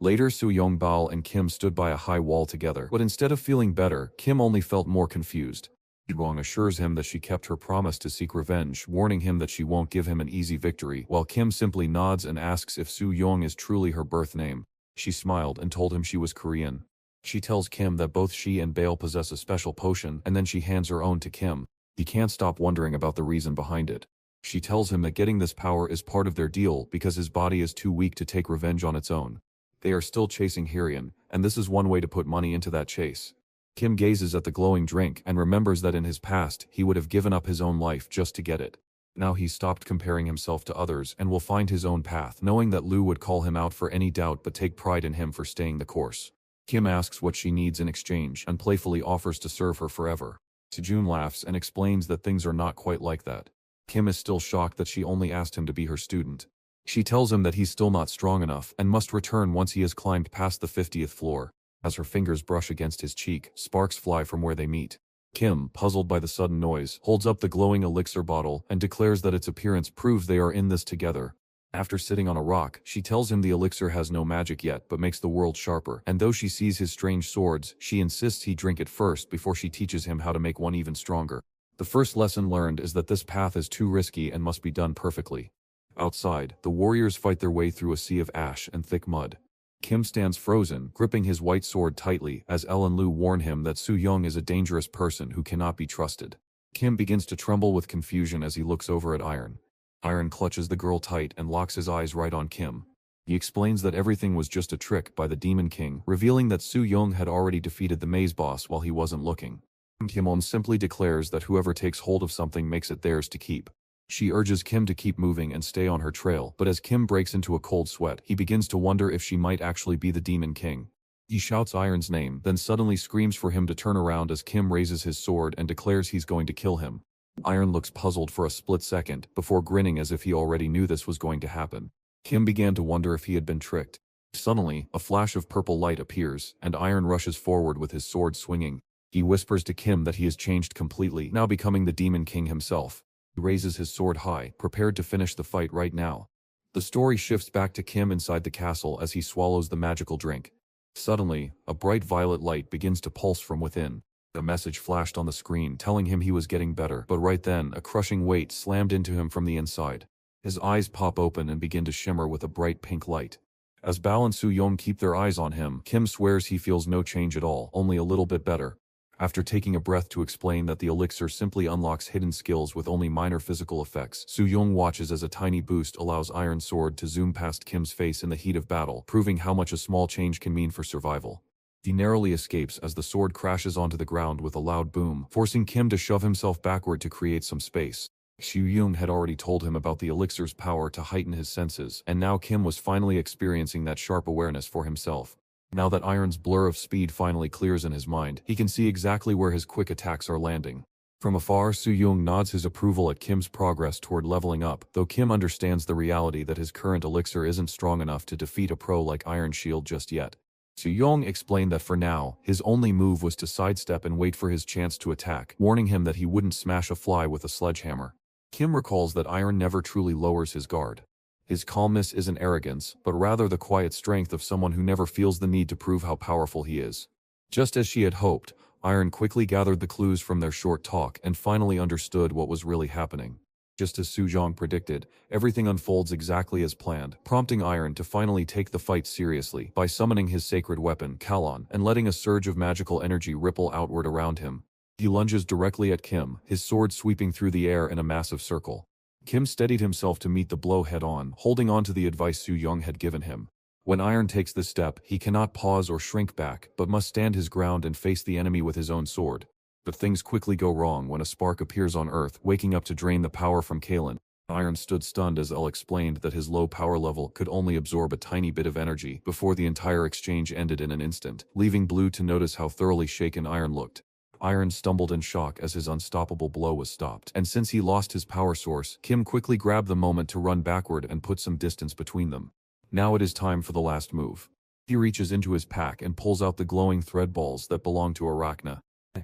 Later, Soo-young Bao and Kim stood by a high wall together, but instead of feeling better, Kim only felt more confused. Soo-young assures him that she kept her promise to seek revenge, warning him that she won't give him an easy victory, while Kim simply nods and asks if Soo-young is truly her birth name. She smiled and told him she was Korean. She tells Kim that both she and Bale possess a special potion, and then she hands her own to Kim. He can't stop wondering about the reason behind it. She tells him that getting this power is part of their deal because his body is too weak to take revenge on its own. They are still chasing Hyrian, and this is one way to put money into that chase. Kim gazes at the glowing drink and remembers that in his past, he would have given up his own life just to get it. Now he's stopped comparing himself to others and will find his own path, knowing that Lu would call him out for any doubt but take pride in him for staying the course. Kim asks what she needs in exchange and playfully offers to serve her forever. Sejun laughs and explains that things are not quite like that. Kim is still shocked that she only asked him to be her student. She tells him that he's still not strong enough and must return once he has climbed past the 50th floor. As her fingers brush against his cheek, sparks fly from where they meet. Kim, puzzled by the sudden noise, holds up the glowing elixir bottle and declares that its appearance proves they are in this together. After sitting on a rock, she tells him the elixir has no magic yet but makes the world sharper, and though she sees his strange swords, she insists he drink it first before she teaches him how to make one even stronger. The first lesson learned is that this path is too risky and must be done perfectly. Outside, the warriors fight their way through a sea of ash and thick mud. Kim stands frozen, gripping his white sword tightly as Elle and Lu warn him that Soo-young is a dangerous person who cannot be trusted. Kim begins to tremble with confusion as he looks over at Iron. Iron clutches the girl tight and locks his eyes right on Kim. He explains that everything was just a trick by the Demon King, revealing that Soo-young had already defeated the maze boss while he wasn't looking. Kim simply declares that whoever takes hold of something makes it theirs to keep. She urges Kim to keep moving and stay on her trail, but as Kim breaks into a cold sweat, he begins to wonder if she might actually be the Demon King. He shouts Iron's name, then suddenly screams for him to turn around as Kim raises his sword and declares he's going to kill him. Iron looks puzzled for a split second, before grinning as if he already knew this was going to happen. Kim began to wonder if he had been tricked. Suddenly, a flash of purple light appears, and Iron rushes forward with his sword swinging. He whispers to Kim that he has changed completely, now becoming the Demon King himself. He raises his sword high, prepared to finish the fight right now. The story shifts back to Kim inside the castle as he swallows the magical drink. Suddenly, a bright violet light begins to pulse from within. A message flashed on the screen telling him he was getting better, but right then, a crushing weight slammed into him from the inside. His eyes pop open and begin to shimmer with a bright pink light. As Bao and Soo-young keep their eyes on him, Kim swears he feels no change at all, only a little bit better. After taking a breath to explain that the elixir simply unlocks hidden skills with only minor physical effects, Soo-young watches as a tiny boost allows Iron Sword to zoom past Kim's face in the heat of battle, proving how much a small change can mean for survival. He narrowly escapes as the sword crashes onto the ground with a loud boom, forcing Kim to shove himself backward to create some space. Soo-young had already told him about the elixir's power to heighten his senses, and now Kim was finally experiencing that sharp awareness for himself. Now that Iron's blur of speed finally clears in his mind, he can see exactly where his quick attacks are landing. From afar, Soo-young nods his approval at Kim's progress toward leveling up, though Kim understands the reality that his current elixir isn't strong enough to defeat a pro like Iron Shield just yet. Soo-young explained that for now, his only move was to sidestep and wait for his chance to attack, warning him that he wouldn't smash a fly with a sledgehammer. Kim recalls that Iron never truly lowers his guard. His calmness isn't arrogance, but rather the quiet strength of someone who never feels the need to prove how powerful he is. Just as she had hoped, Iron quickly gathered the clues from their short talk and finally understood what was really happening. Just as Sujong predicted, everything unfolds exactly as planned, prompting Iron to finally take the fight seriously by summoning his sacred weapon, Kalon, and letting a surge of magical energy ripple outward around him. He lunges directly at Kim, his sword sweeping through the air in a massive circle. Kim steadied himself to meet the blow head-on, holding on to the advice Sujong had given him. When Iron takes this step, he cannot pause or shrink back, but must stand his ground and face the enemy with his own sword. But things quickly go wrong when a spark appears on Earth, waking up to drain the power from Kalon. Iron stood stunned as El explained that his low power level could only absorb a tiny bit of energy before the entire exchange ended in an instant, leaving Blue to notice how thoroughly shaken Iron looked. Iron stumbled in shock as his unstoppable blow was stopped, and since he lost his power source, Kim quickly grabbed the moment to run backward and put some distance between them. Now it is time for the last move. He reaches into his pack and pulls out the glowing thread balls that belong to Arachna.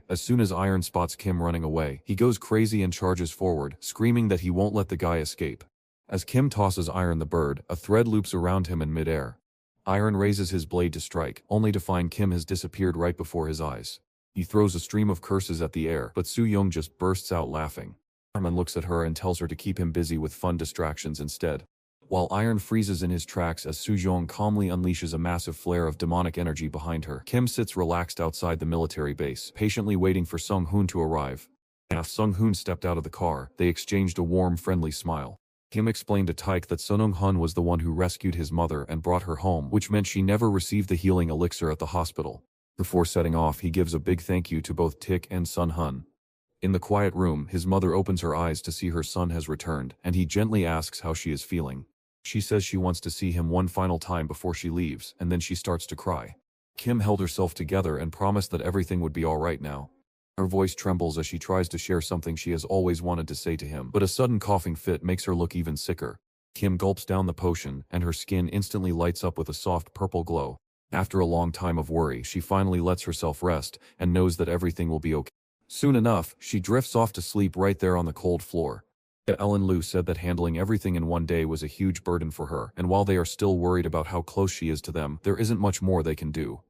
As soon as Iron spots Kim running away, he goes crazy and charges forward, screaming that he won't let the guy escape. As Kim tosses Iron the bird, a thread loops around him in midair. Iron raises his blade to strike, only to find Kim has disappeared right before his eyes. He throws a stream of curses at the air, but Soo-young just bursts out laughing. Iron looks at her and tells her to keep him busy with fun distractions instead. While Iron freezes in his tracks as Soo-young calmly unleashes a massive flare of demonic energy behind her, Kim sits relaxed outside the military base, patiently waiting for Sung-hoon to arrive. As Sung-hoon stepped out of the car, they exchanged a warm, friendly smile. Kim explained to Taek that Sunung-hun was the one who rescued his mother and brought her home, which meant she never received the healing elixir at the hospital. Before setting off, he gives a big thank you to both Taek and Sun-hun. In the quiet room, his mother opens her eyes to see her son has returned, and he gently asks how she is feeling. She says she wants to see him one final time before she leaves, and then she starts to cry. Kim held herself together and promised that everything would be alright now. Her voice trembles as she tries to share something she has always wanted to say to him, but a sudden coughing fit makes her look even sicker. Kim gulps down the potion, and her skin instantly lights up with a soft purple glow. After a long time of worry, she finally lets herself rest, and knows that everything will be okay. Soon enough, she drifts off to sleep right there on the cold floor. Ellen Liu said that handling everything in one day was a huge burden for her, and while they are still worried about how close she is to them, there isn't much more they can do.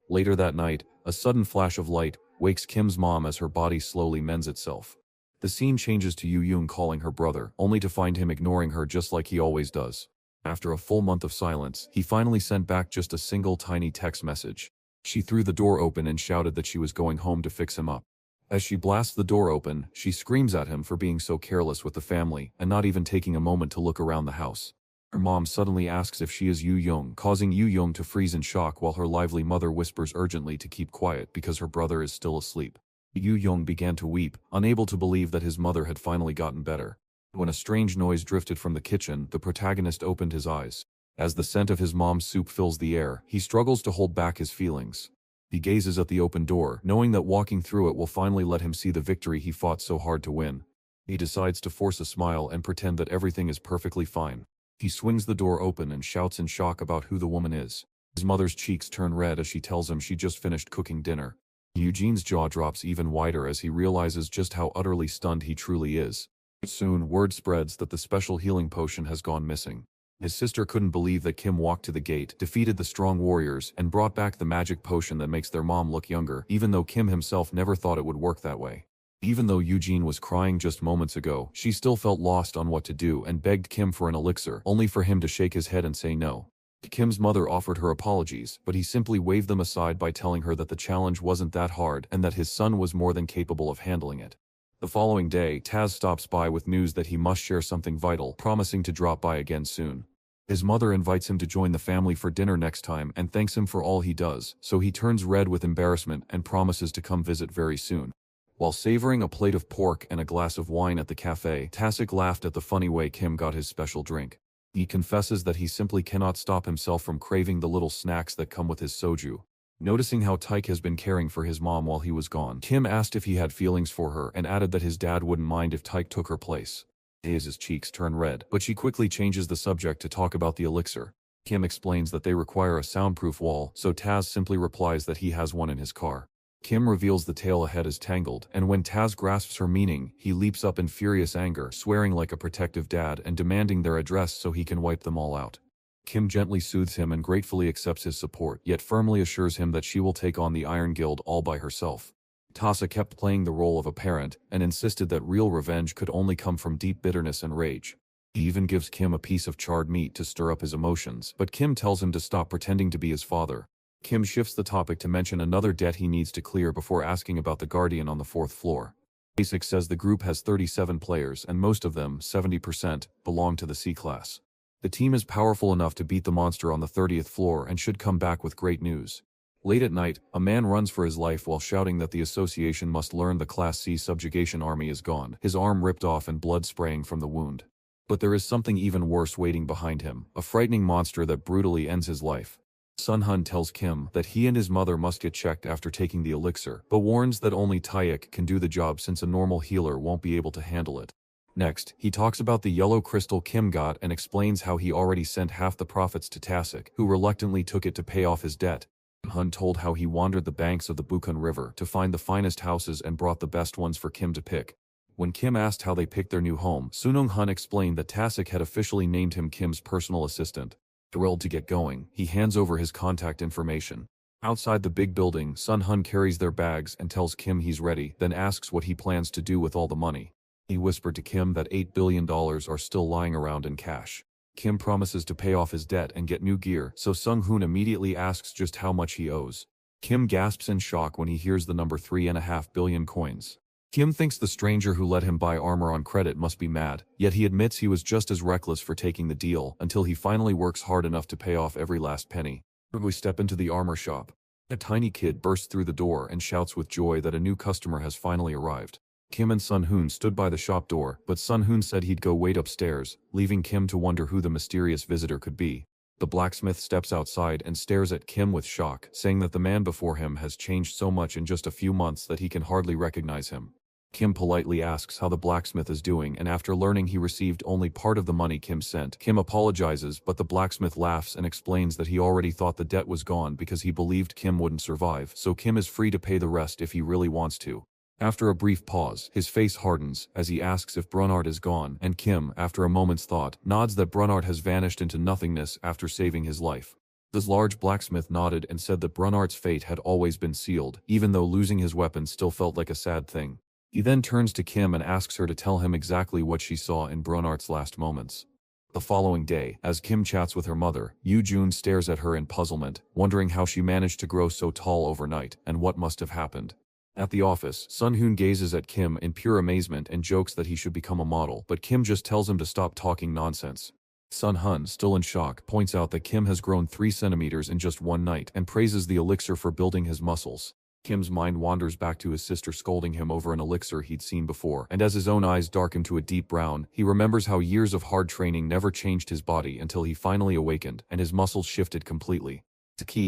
Later that night, a sudden flash of light wakes Kim's mom as her body slowly mends itself. The scene changes to Yu Yoon calling her brother, only to find him ignoring her just like he always does. After a full month of silence, he finally sent back just a single tiny text message. She threw the door open and shouted that she was going home to fix him up. As she blasts the door open, she screams at him for being so careless with the family and not even taking a moment to look around the house. Her mom suddenly asks if she is Yu Young, causing Yu Young to freeze in shock while her lively mother whispers urgently to keep quiet because her brother is still asleep. Yu Young began to weep, unable to believe that his mother had finally gotten better. When a strange noise drifted from the kitchen, the protagonist opened his eyes. As the scent of his mom's soup fills the air, he struggles to hold back his feelings. He gazes at the open door, knowing that walking through it will finally let him see the victory he fought so hard to win. He decides to force a smile and pretend that everything is perfectly fine. He swings the door open and shouts in shock about who the woman is. His mother's cheeks turn red as she tells him she just finished cooking dinner. Eugene's jaw drops even wider as he realizes just how utterly stunned he truly is. Soon, word spreads that the special healing potion has gone missing. His sister couldn't believe that Kim walked to the gate, defeated the strong warriors, and brought back the magic potion that makes their mom look younger, even though Kim himself never thought it would work that way. Even though Eugene was crying just moments ago, she still felt lost on what to do and begged Kim for an elixir, only for him to shake his head and say no. Kim's mother offered her apologies, but he simply waved them aside by telling her that the challenge wasn't that hard and that his son was more than capable of handling it. The following day, Taz stops by with news that he must share something vital, promising to drop by again soon. His mother invites him to join the family for dinner next time and thanks him for all he does, so he turns red with embarrassment and promises to come visit very soon. While savoring a plate of pork and a glass of wine at the cafe, Tasik laughed at the funny way Kim got his special drink. He confesses that he simply cannot stop himself from craving the little snacks that come with his soju. Noticing how Taek has been caring for his mom while he was gone, Kim asked if he had feelings for her and added that his dad wouldn't mind if Taek took her place. His cheeks turn red, but she quickly changes the subject to talk about the elixir. Kim explains that they require a soundproof wall, so Taz simply replies that he has one in his car. Kim reveals the tale ahead is tangled, and when Taz grasps her meaning, he leaps up in furious anger, swearing like a protective dad and demanding their address so he can wipe them all out. Kim gently soothes him and gratefully accepts his support, yet firmly assures him that she will take on the Iron Guild all by herself. Tasa kept playing the role of a parent and insisted that real revenge could only come from deep bitterness and rage. He even gives Kim a piece of charred meat to stir up his emotions, but Kim tells him to stop pretending to be his father. Kim shifts the topic to mention another debt he needs to clear before asking about the Guardian on the 4th floor. Basic says the group has 37 players and most of them, 70%, belong to the C-class. The team is powerful enough to beat the monster on the 30th floor and should come back with great news. Late at night, a man runs for his life while shouting that the association must learn the Class C subjugation army is gone, his arm ripped off and blood spraying from the wound. But there is something even worse waiting behind him, a frightening monster that brutally ends his life. Sun Hun tells Kim that he and his mother must get checked after taking the elixir, but warns that only Taeyik can do the job since a normal healer won't be able to handle it. Next, he talks about the yellow crystal Kim got and explains how he already sent half the profits to Tasik, who reluctantly took it to pay off his debt. Hun told how he wandered the banks of the Bukun River to find the finest houses and brought the best ones for Kim to pick. When Kim asked how they picked their new home, Sunung Hun explained that Tasik had officially named him Kim's personal assistant. Thrilled to get going, he hands over his contact information. Outside the big building, Sun Hun carries their bags and tells Kim he's ready, then asks what he plans to do with all the money. He whispered to Kim that $8 billion are still lying around in cash. Kim promises to pay off his debt and get new gear, so Sung Hoon immediately asks just how much he owes. Kim gasps in shock when he hears the number 3.5 billion coins. Kim thinks the stranger who let him buy armor on credit must be mad, yet he admits he was just as reckless for taking the deal until he finally works hard enough to pay off every last penny. We step into the armor shop. A tiny kid bursts through the door and shouts with joy that a new customer has finally arrived. Kim and Sun Hoon stood by the shop door, but Sun Hoon said he'd go wait upstairs, leaving Kim to wonder who the mysterious visitor could be. The blacksmith steps outside and stares at Kim with shock, saying that the man before him has changed so much in just a few months that he can hardly recognize him. Kim politely asks how the blacksmith is doing, and after learning he received only part of the money Kim sent, Kim apologizes, but the blacksmith laughs and explains that he already thought the debt was gone because he believed Kim wouldn't survive, so Kim is free to pay the rest if he really wants to. After a brief pause, his face hardens as he asks if Brunard is gone, and Kim, after a moment's thought, nods that Brunard has vanished into nothingness after saving his life. The large blacksmith nodded and said that Brunard's fate had always been sealed, even though losing his weapon still felt like a sad thing. He then turns to Kim and asks her to tell him exactly what she saw in Brunard's last moments. The following day, as Kim chats with her mother, Yoo Jun stares at her in puzzlement, wondering how she managed to grow so tall overnight and what must have happened. At the office, Sun Hoon gazes at Kim in pure amazement and jokes that he should become a model, but Kim just tells him to stop talking nonsense. Sun Hun, still in shock, points out that Kim has grown 3 centimeters in just one night and praises the elixir for building his muscles. Kim's mind wanders back to his sister scolding him over an elixir he'd seen before, and as his own eyes darken to a deep brown, he remembers how years of hard training never changed his body until he finally awakened, and his muscles shifted completely.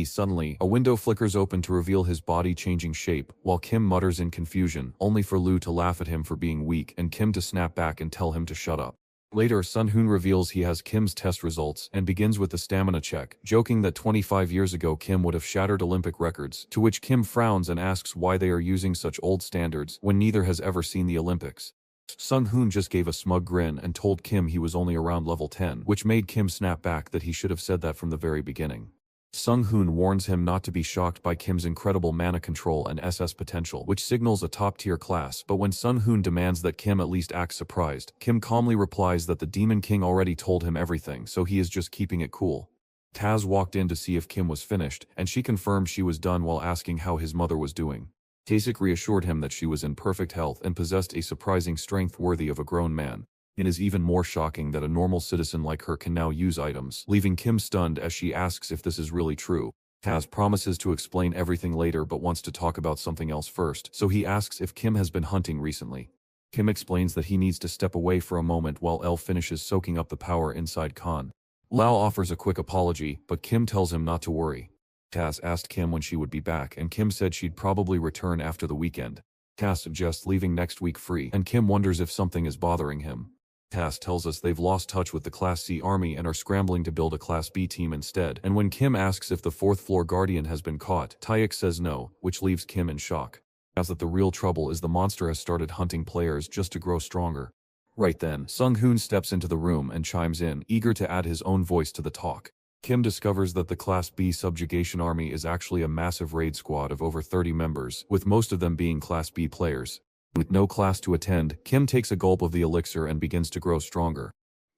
Suddenly, a window flickers open to reveal his body changing shape, while Kim mutters in confusion, only for Lu to laugh at him for being weak and Kim to snap back and tell him to shut up. Later, Sun Hoon reveals he has Kim's test results and begins with the stamina check, joking that 25 years ago Kim would have shattered Olympic records, to which Kim frowns and asks why they are using such old standards when neither has ever seen the Olympics. Sun Hoon just gave a smug grin and told Kim he was only around level 10, which made Kim snap back that he should have said that from the very beginning. Sung Hoon warns him not to be shocked by Kim's incredible mana control and SS potential, which signals a top-tier class, but when Sun Hoon demands that Kim at least act surprised, Kim calmly replies that the Demon King already told him everything, so he is just keeping it cool. Taz walked in to see if Kim was finished, and she confirmed she was done while asking how his mother was doing. Tasik reassured him that she was in perfect health and possessed a surprising strength worthy of a grown man. It is even more shocking that a normal citizen like her can now use items, leaving Kim stunned as she asks if this is really true. Taz promises to explain everything later but wants to talk about something else first, so he asks if Kim has been hunting recently. Kim explains that he needs to step away for a moment while El finishes soaking up the power inside Khan. Lao offers a quick apology, but Kim tells him not to worry. Taz asked Kim when she would be back, and Kim said she'd probably return after the weekend. Taz suggests leaving next week free, and Kim wonders if something is bothering him. Tass tells us they've lost touch with the Class C army and are scrambling to build a Class B team instead, and when Kim asks if the 4th floor Guardian has been caught, Taeyik says no, which leaves Kim in shock. As that the real trouble is the monster has started hunting players just to grow stronger. Right then, Sung Hoon steps into the room and chimes in, eager to add his own voice to the talk. Kim discovers that the Class B subjugation army is actually a massive raid squad of over 30 members, with most of them being Class B players. With no class to attend, Kim takes a gulp of the elixir and begins to grow stronger.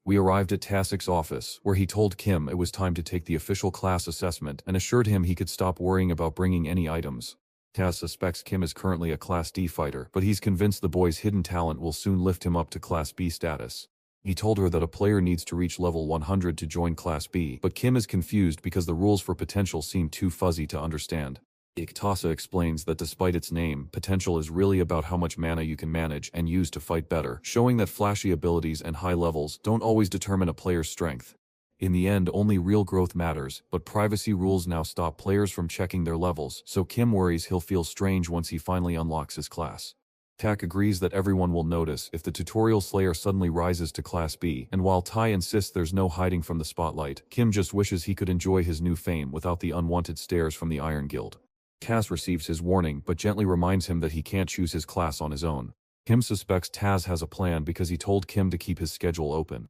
We arrived at Tasik's office, where he told Kim it was time to take the official class assessment and assured him he could stop worrying about bringing any items. Taz suspects Kim is currently a Class D fighter, but he's convinced the boy's hidden talent will soon lift him up to Class B status. He told her that a player needs to reach level 100 to join Class B, but Kim is confused because the rules for potential seem too fuzzy to understand. Iktasa explains that despite its name, potential is really about how much mana you can manage and use to fight better, showing that flashy abilities and high levels don't always determine a player's strength. In the end, only real growth matters, but privacy rules now stop players from checking their levels, so Kim worries he'll feel strange once he finally unlocks his class. Tak agrees that everyone will notice if the tutorial slayer suddenly rises to Class B, and while Tai insists there's no hiding from the spotlight, Kim just wishes he could enjoy his new fame without the unwanted stares from the Iron Guild. Taz receives his warning but gently reminds him that he can't choose his class on his own. Kim suspects Taz has a plan because he told Kim to keep his schedule open.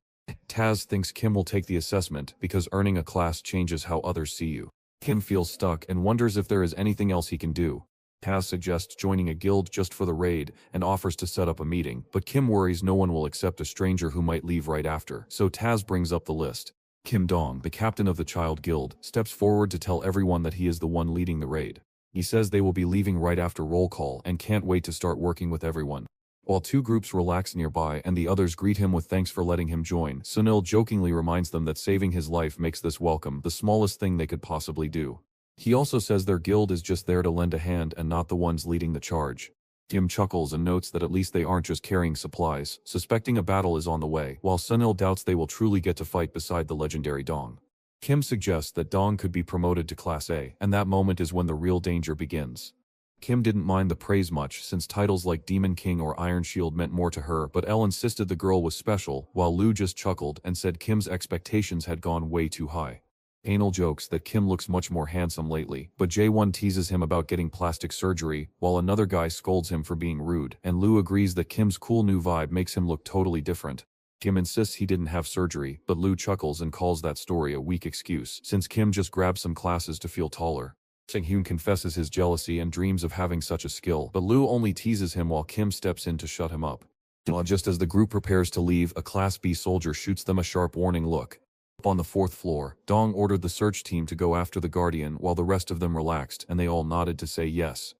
Taz thinks Kim will take the assessment because earning a class changes how others see you. Kim feels stuck and wonders if there is anything else he can do. Taz suggests joining a guild just for the raid and offers to set up a meeting, but Kim worries no one will accept a stranger who might leave right after, so Taz brings up the list. Kim Dong, the captain of the Child Guild, steps forward to tell everyone that he is the one leading the raid. He says they will be leaving right after roll call and can't wait to start working with everyone. While two groups relax nearby and the others greet him with thanks for letting him join, Sunil jokingly reminds them that saving his life makes this welcome the smallest thing they could possibly do. He also says their guild is just there to lend a hand and not the ones leading the charge. Kim chuckles and notes that at least they aren't just carrying supplies, suspecting a battle is on the way, while Sunil doubts they will truly get to fight beside the legendary Dong. Kim suggests that Dong could be promoted to Class A, and that moment is when the real danger begins. Kim didn't mind the praise much since titles like Demon King or Iron Shield meant more to her, but Elle insisted the girl was special, while Lou just chuckled and said Kim's expectations had gone way too high. Anal jokes that Kim looks much more handsome lately, but Jae-won teases him about getting plastic surgery, while another guy scolds him for being rude, and Lou agrees that Kim's cool new vibe makes him look totally different. Kim insists he didn't have surgery, but Lou chuckles and calls that story a weak excuse, since Kim just grabbed some classes to feel taller. Sang-hyun confesses his jealousy and dreams of having such a skill, but Lou only teases him while Kim steps in to shut him up. Just as the group prepares to leave, a Class B soldier shoots them a sharp warning look. Up on the 4th floor, Dong ordered the search team to go after the Guardian while the rest of them relaxed, and they all nodded to say yes.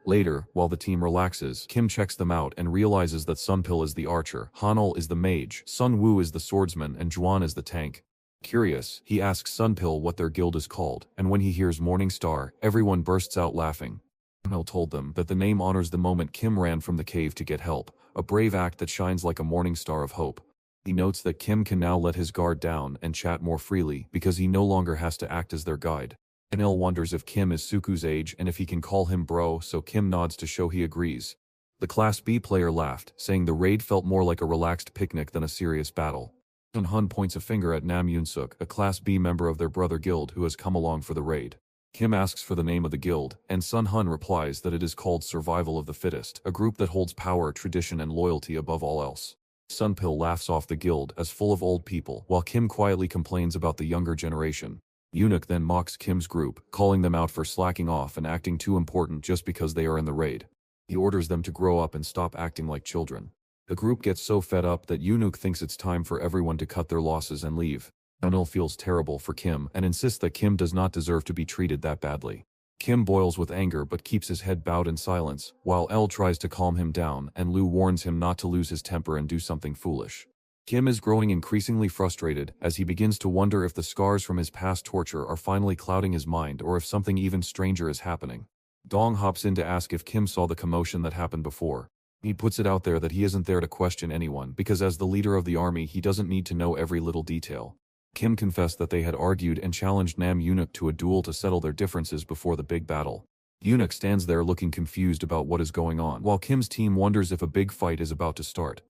Later, while the team relaxes, Kim checks them out and realizes that Sunpil is the archer, Hanul is the mage, Sunwoo is the swordsman, and Juan is the tank. Curious, he asks Sunpil what their guild is called, and when he hears Morning Star, everyone bursts out laughing. Hanul told them that the name honors the moment Kim ran from the cave to get help, a brave act that shines like a morning star of hope. He notes that Kim can now let his guard down and chat more freely because he no longer has to act as their guide. Hanul wonders if Kim is Suku's age and if he can call him bro, so Kim nods to show he agrees. The Class B player laughed, saying the raid felt more like a relaxed picnic than a serious battle. Sun Hun points a finger at Nam Yoon-suk, a Class B member of their brother guild who has come along for the raid. Kim asks for the name of the guild, and Sun Hun replies that it is called Survival of the Fittest, a group that holds power, tradition, and loyalty above all else. Sunpil laughs off the guild as full of old people, while Kim quietly complains about the younger generation. Eunuch then mocks Kim's group, calling them out for slacking off and acting too important just because they are in the raid. He orders them to grow up and stop acting like children. The group gets so fed up that Eunuch thinks it's time for everyone to cut their losses and leave. Sunil feels terrible for Kim and insists that Kim does not deserve to be treated that badly. Kim boils with anger but keeps his head bowed in silence, while Elle tries to calm him down and Lou warns him not to lose his temper and do something foolish. Kim is growing increasingly frustrated as he begins to wonder if the scars from his past torture are finally clouding his mind or if something even stranger is happening. Dong hops in to ask if Kim saw the commotion that happened before. He puts it out there that he isn't there to question anyone because as the leader of the army he doesn't need to know every little detail. Kim confessed that they had argued and challenged Nam Eunuch to a duel to settle their differences before the big battle. Eunuch stands there looking confused about what is going on, while Kim's team wonders if a big fight is about to start.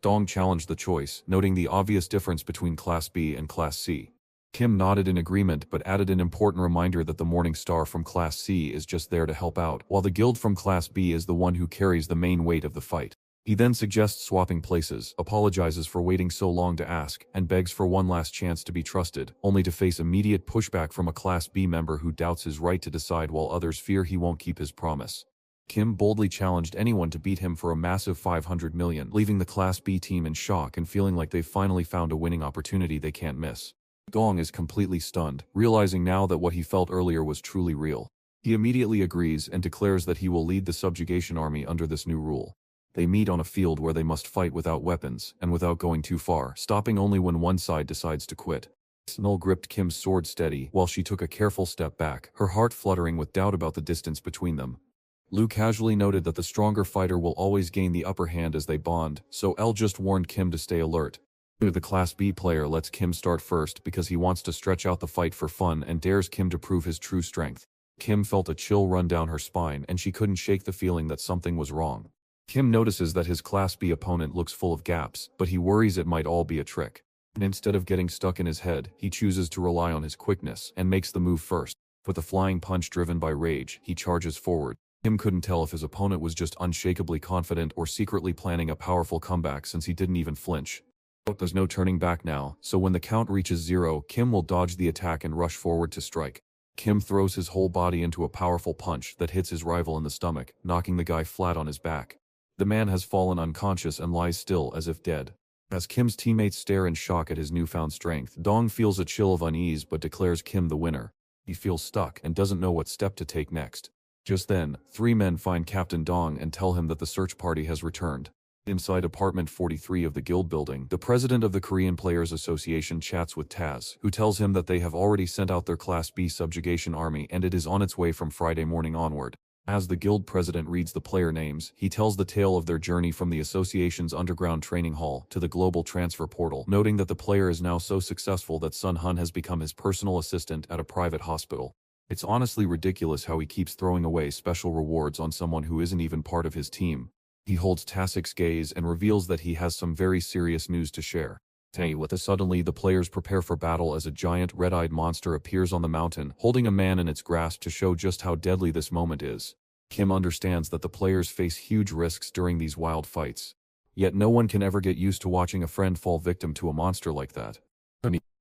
Dong challenged the choice, noting the obvious difference between Class B and Class C. Kim nodded in agreement but added an important reminder that the Morning Star from Class C is just there to help out, while the guild from Class B is the one who carries the main weight of the fight. He then suggests swapping places, apologizes for waiting so long to ask, and begs for one last chance to be trusted, only to face immediate pushback from a Class B member who doubts his right to decide while others fear he won't keep his promise. Kim boldly challenged anyone to beat him for a massive 500 million, leaving the Class B team in shock and feeling like they've finally found a winning opportunity they can't miss. Dong is completely stunned, realizing now that what he felt earlier was truly real. He immediately agrees and declares that he will lead the subjugation army under this new rule. They meet on a field where they must fight without weapons, and without going too far, stopping only when one side decides to quit. Snell gripped Kim's sword steady, while she took a careful step back, her heart fluttering with doubt about the distance between them. Lu casually noted that the stronger fighter will always gain the upper hand as they bond, so Elle just warned Kim to stay alert. The Class B player lets Kim start first because he wants to stretch out the fight for fun and dares Kim to prove his true strength. Kim felt a chill run down her spine and she couldn't shake the feeling that something was wrong. Kim notices that his Class B opponent looks full of gaps, but he worries it might all be a trick. And instead of getting stuck in his head, he chooses to rely on his quickness and makes the move first. With a flying punch driven by rage, he charges forward. Kim couldn't tell if his opponent was just unshakably confident or secretly planning a powerful comeback since he didn't even flinch. But there's no turning back now, so when the count reaches 0, Kim will dodge the attack and rush forward to strike. Kim throws his whole body into a powerful punch that hits his rival in the stomach, knocking the guy flat on his back. The man has fallen unconscious and lies still as if dead. As Kim's teammates stare in shock at his newfound strength, Dong feels a chill of unease but declares Kim the winner. He feels stuck and doesn't know what step to take next. Just then, 3 men find Captain Dong and tell him that the search party has returned. Inside apartment 43 of the guild building, the president of the Korean Players Association chats with Taz, who tells him that they have already sent out their Class B subjugation army and it is on its way from Friday morning onward. As the guild president reads the player names, he tells the tale of their journey from the association's underground training hall to the global transfer portal, noting that the player is now so successful that Sun Hun has become his personal assistant at a private hospital. It's honestly ridiculous how he keeps throwing away special rewards on someone who isn't even part of his team. He holds Tasik's gaze and reveals that he has some very serious news to share. Suddenly the players prepare for battle as a giant red-eyed monster appears on the mountain, holding a man in its grasp to show just how deadly this moment is. Kim understands that the players face huge risks during these wild fights. Yet no one can ever get used to watching a friend fall victim to a monster like that.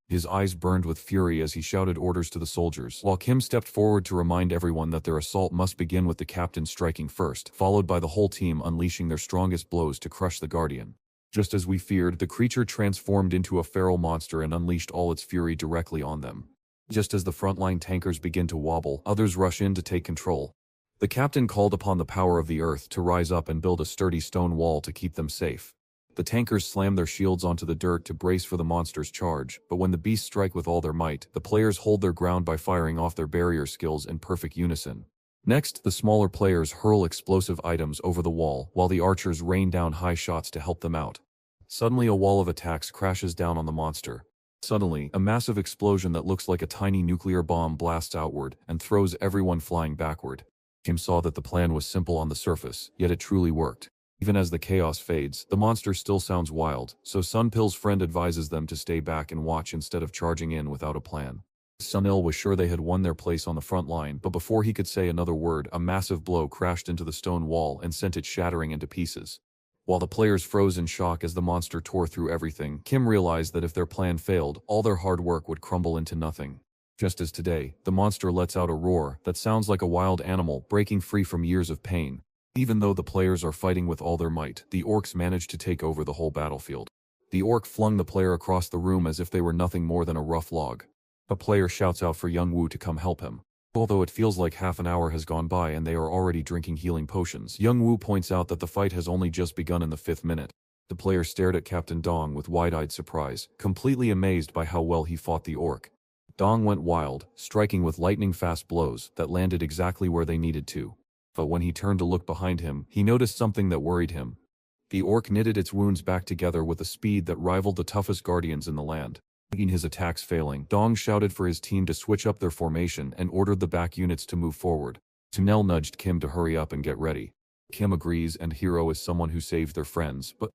His eyes burned with fury as he shouted orders to the soldiers, while Kim stepped forward to remind everyone that their assault must begin with the captain striking first, followed by the whole team unleashing their strongest blows to crush the Guardian. Just as we feared, the creature transformed into a feral monster and unleashed all its fury directly on them. Just as the frontline tankers begin to wobble, others rush in to take control. The captain called upon the power of the earth to rise up and build a sturdy stone wall to keep them safe. The tankers slam their shields onto the dirt to brace for the monster's charge, but when the beasts strike with all their might, the players hold their ground by firing off their barrier skills in perfect unison. Next, the smaller players hurl explosive items over the wall, while the archers rain down high shots to help them out. Suddenly a wall of attacks crashes down on the monster. Suddenly, a massive explosion that looks like a tiny nuclear bomb blasts outward and throws everyone flying backward. Kim saw that the plan was simple on the surface, yet it truly worked. Even as the chaos fades, the monster still sounds wild, so Sunpil's friend advises them to stay back and watch instead of charging in without a plan. Sunil was sure they had won their place on the front line, but before he could say another word, a massive blow crashed into the stone wall and sent it shattering into pieces. While the players froze in shock as the monster tore through everything, Kim realized that if their plan failed, all their hard work would crumble into nothing. Just as today, the monster lets out a roar that sounds like a wild animal breaking free from years of pain. Even though the players are fighting with all their might, the orcs manage to take over the whole battlefield. The orc flung the player across the room as if they were nothing more than a rough log. A player shouts out for Young Woo to come help him. Although it feels like half an hour has gone by and they are already drinking healing potions, Young Woo points out that the fight has only just begun in the 5th minute. The player stared at Captain Dong with wide-eyed surprise, completely amazed by how well he fought the orc. Dong went wild, striking with lightning-fast blows that landed exactly where they needed to. But when he turned to look behind him, he noticed something that worried him. The orc knitted its wounds back together with a speed that rivaled the toughest guardians in the land. In his attacks failing, Dong shouted for his team to switch up their formation and ordered the back units to move forward. Tunel nudged Kim to hurry up and get ready. Kim agrees and Hero is someone who saved their friends, but